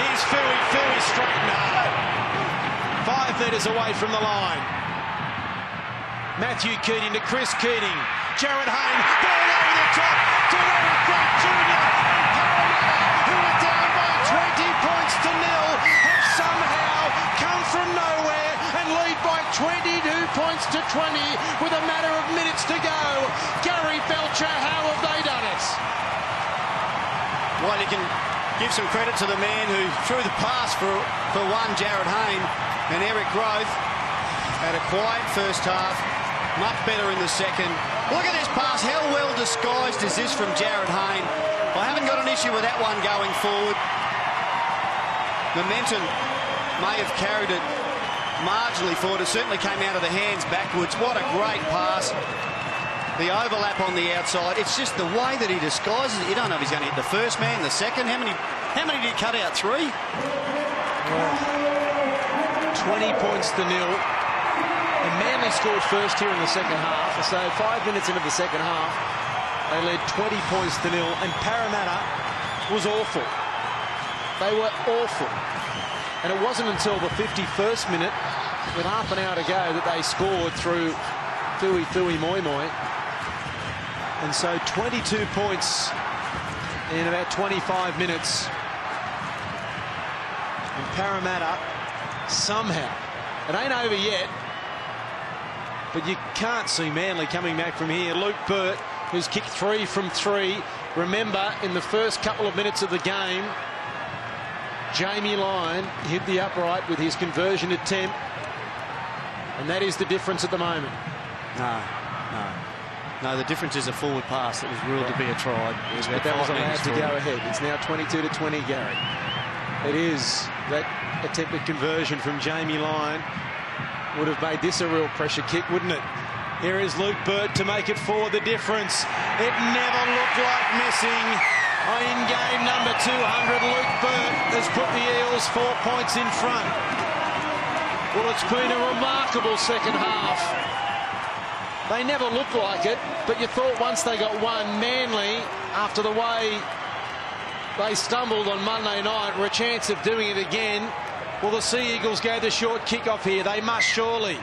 Here's Fui straightened hard. 5 metres away from the line. Matthew Keating to Chris Keating. Jared Hayne, ball over the top to Eric Grant Jr. And Parramatta, who are down by 20 points to 0, have somehow come from nowhere and lead by 22 points to 20 with a matter of minutes to go. Gary Belcher, how have they done it? Well, you can give some credit to the man who threw the pass for one, Jared Hayne, and Eric Growth had a quiet first half. Much better in the second. Look at this pass. How well disguised is this from Jared Hayne? I haven't got an issue with that one going forward. Momentum may have carried it marginally forward. It certainly came out of the hands backwards. What a great pass. The overlap on the outside. It's just the way that he disguises it. You don't know if he's going to hit the first man, the second. How many did he cut out? 3? Well, 20 points to 0. And Manly scored first here in the second half. So 5 minutes into the second half, they led 20 points to 0. And Parramatta was awful. They were awful. And it wasn't until the 51st minute, with half an hour to go, that they scored through Fui Moi Moi. And so 22 points in about 25 minutes. And Parramatta somehow, it ain't over yet, but you can't see Manly coming back from here. Luke Burt, who's kicked 3 from 3. Remember, in the first couple of minutes of the game, Jamie Lyon hit the upright with his conversion attempt. And that is the difference at the moment. No, the difference is a forward pass that was ruled to be a try. But that was allowed to go ahead. It's now 22 to 20, Gary. It is that attempted conversion from Jamie Lyon would have made this a real pressure kick, wouldn't it? Here is Luke Burt to make it 4 the difference. It never looked like missing. In game number 200, Luke Burt has put the Eels 4 points in front. Well, it's been a remarkable second half. They never looked like it, but you thought once they got one, Manly, after the way they stumbled on Monday night, were a chance of doing it again. Will the Sea Eagles go the short kick-off here? They must surely.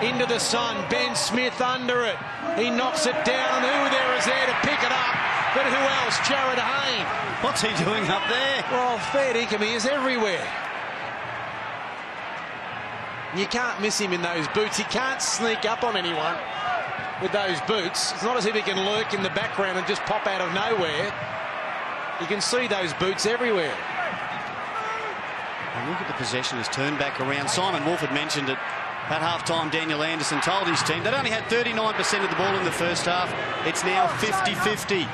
Into the sun, Ben Smith under it. He knocks it down. Who there is there to pick it up? But who else? Jared Hayne. What's he doing up there? Well, fair dinkum, he is everywhere. You can't miss him in those boots. He can't sneak up on anyone with those boots. It's not as if he can lurk in the background and just pop out of nowhere. You can see those boots everywhere. And look at the possession has turned back around. Simon Wolford mentioned it at half-time. Daniel Anderson told his team they'd only had 39% of the ball in the first half. It's now 50-50.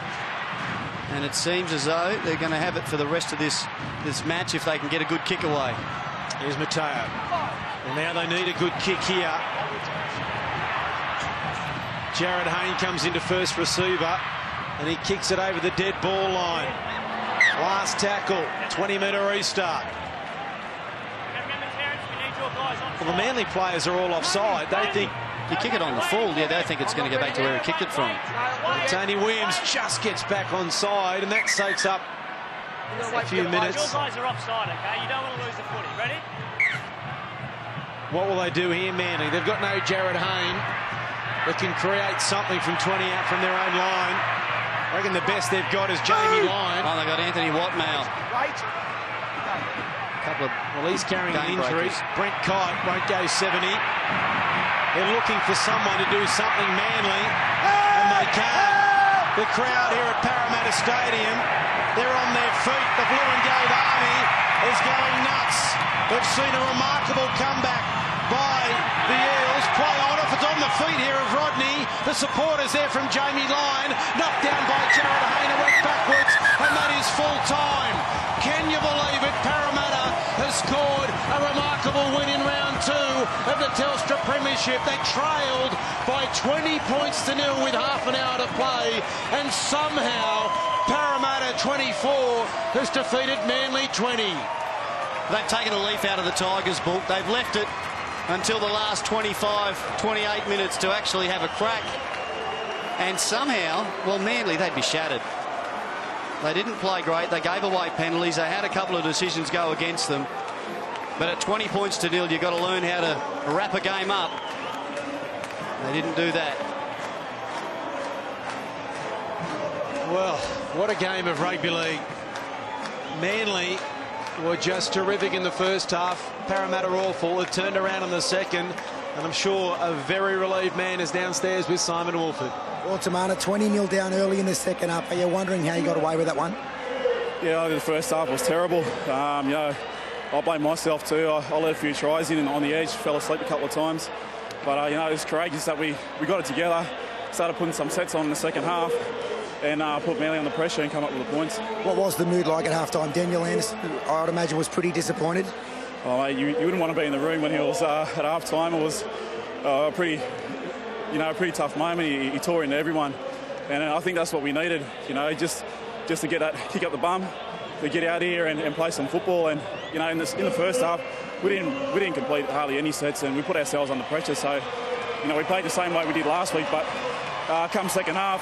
And it seems as though they're going to have it for the rest of this match if they can get a good kick away. Here's Matteo. And now they need a good kick here. Jared Hayne comes into first receiver and he kicks it over the dead ball line. Last tackle, 20-metre restart. Well, the Manly players are all offside. They think you kick it on the full. Yeah, they think it's going to go back to where he kicked it from. Tony Williams just gets back on side, and that soaks up a few minutes. Your guys are offside, okay? You don't want to lose the footy. Ready? What will they do here, Manly? They've got no Jared Hayne that can create something from 20 out from their own line. I reckon the best they've got is Jamie Lyon. Oh, they've got Anthony Watmow. Well, he's carrying an injury. Brent Kite won't go 70. They're looking for someone to do something Manly, and they can. The crowd here at Parramatta Stadium, they're on their feet. The Blue and Gold Army is going nuts. They've seen a remarkable comeback by the Eels. Play on off. It's on the feet here of Rodney. The supporters there from Jamie Lyon. Knocked down by Jared Hayne. It went backwards, and that is full time. Can you believe it? Parramatta has scored a remarkable win in round 2 of the Telstra Premiership. They trailed by 20 points to 0 with half an hour to play, and somehow Parramatta 24 has defeated Manly 20. They've taken a leaf out of the Tigers' book. They've left it until the last 25, 28 minutes to actually have a crack. And somehow, well, Manly, they'd be shattered. They didn't play great. They gave away penalties. They had a couple of decisions go against them. But at 20 points to 0, you've got to learn how to wrap a game up. They didn't do that. Well, what a game of rugby league. Manly were just terrific in the first half. Parramatta awful. It turned around in the second. And I'm sure a very relieved man is downstairs with Simon Wolford. Well, Tamana, 20-0 down early in the second half. Are you wondering how you got away with that one? Yeah, the first half was terrible. You know, I blame myself too. I let a few tries in and on the edge, fell asleep a couple of times. But, you know, it was courageous that we got it together, started putting some sets on in the second half, and put Manly under pressure and come up with the points. What was the mood like at half-time? Daniel Anderson, I'd imagine, was pretty disappointed. Oh, mate, you wouldn't want to be in the room when he was at half-time. It was a pretty tough moment. He tore into everyone, and I think that's what we needed. You know, just to get that kick up the bum, to get out here and play some football. And you know, in the first half, we didn't complete hardly any sets, and we put ourselves under pressure. So, you know, we played the same way we did last week, but come second half,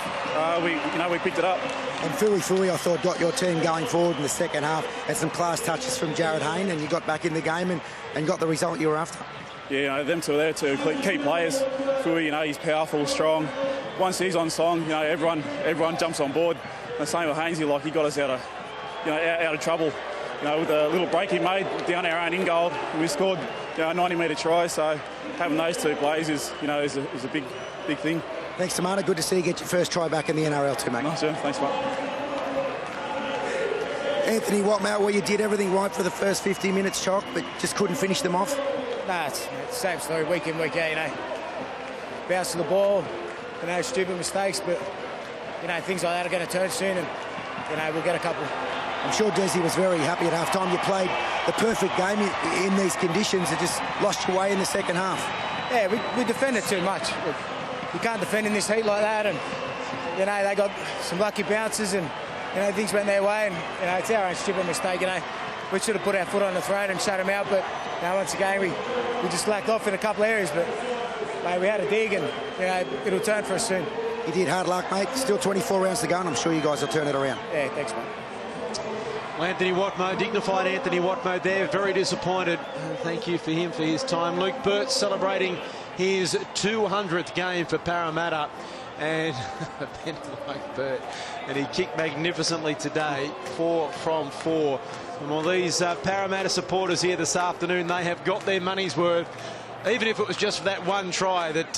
we picked it up. And Fui, I thought, got your team going forward in the second half. Had some class touches from Jared Hayne, and you got back in the game and got the result you were after. Yeah, you know, them two are there too, key players. Fui, you know, he's powerful, strong. Once he's on song, you know, everyone jumps on board. The same with Hainsey, like he got us out of trouble. You know, with the little break he made down our own in goal, we scored, you know, a 90-metre try. So having those two plays is a big thing. Thanks, Tamana. Good to see you get your first try back in the NRL too, mate. Nice, yeah. Thanks, mate. Anthony Watmow, well, you did everything right for the first 50 minutes, Chock, but just couldn't finish them off. Nah, it's the same story week in, week out, you know. Bounce to the ball, you know, stupid mistakes, but, you know, things like that are going to turn soon, and, you know, we'll get a couple. I'm sure Desi was very happy at half-time. You played the perfect game in these conditions and just lost your way in the second half. Yeah, we defended too much. Look, you can't defend in this heat like that, and, you know, they got some lucky bounces and, you know, things went their way, and, you know, it's our own stupid mistake, you know. we should have put our foot on the throat and shut them out. But once again, we just lacked off in a couple of areas. But mate, we had a dig, and it'll turn for us soon. You did hard luck, mate. Still 24 rounds to go, and I'm sure you guys will turn it around. Yeah, thanks, mate. Well, Anthony Watmo, dignified Anthony Watmo there, very disappointed. Thank you for him for his time. Luke Burt celebrating his 200th game for Parramatta, and Ben like Burt, and he kicked magnificently today, 4 from 4. And all these Parramatta supporters here this afternoon, they have got their money's worth, even if it was just for that one try that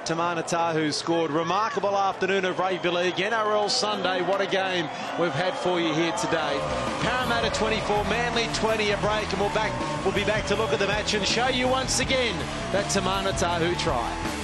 Tamana Tahu scored. Remarkable afternoon of rugby league. NRL Sunday, what a game we've had for you here today. Parramatta 24, Manly 20, a break, and we'll be back to look at the match and show you once again that Tamana Tahu try.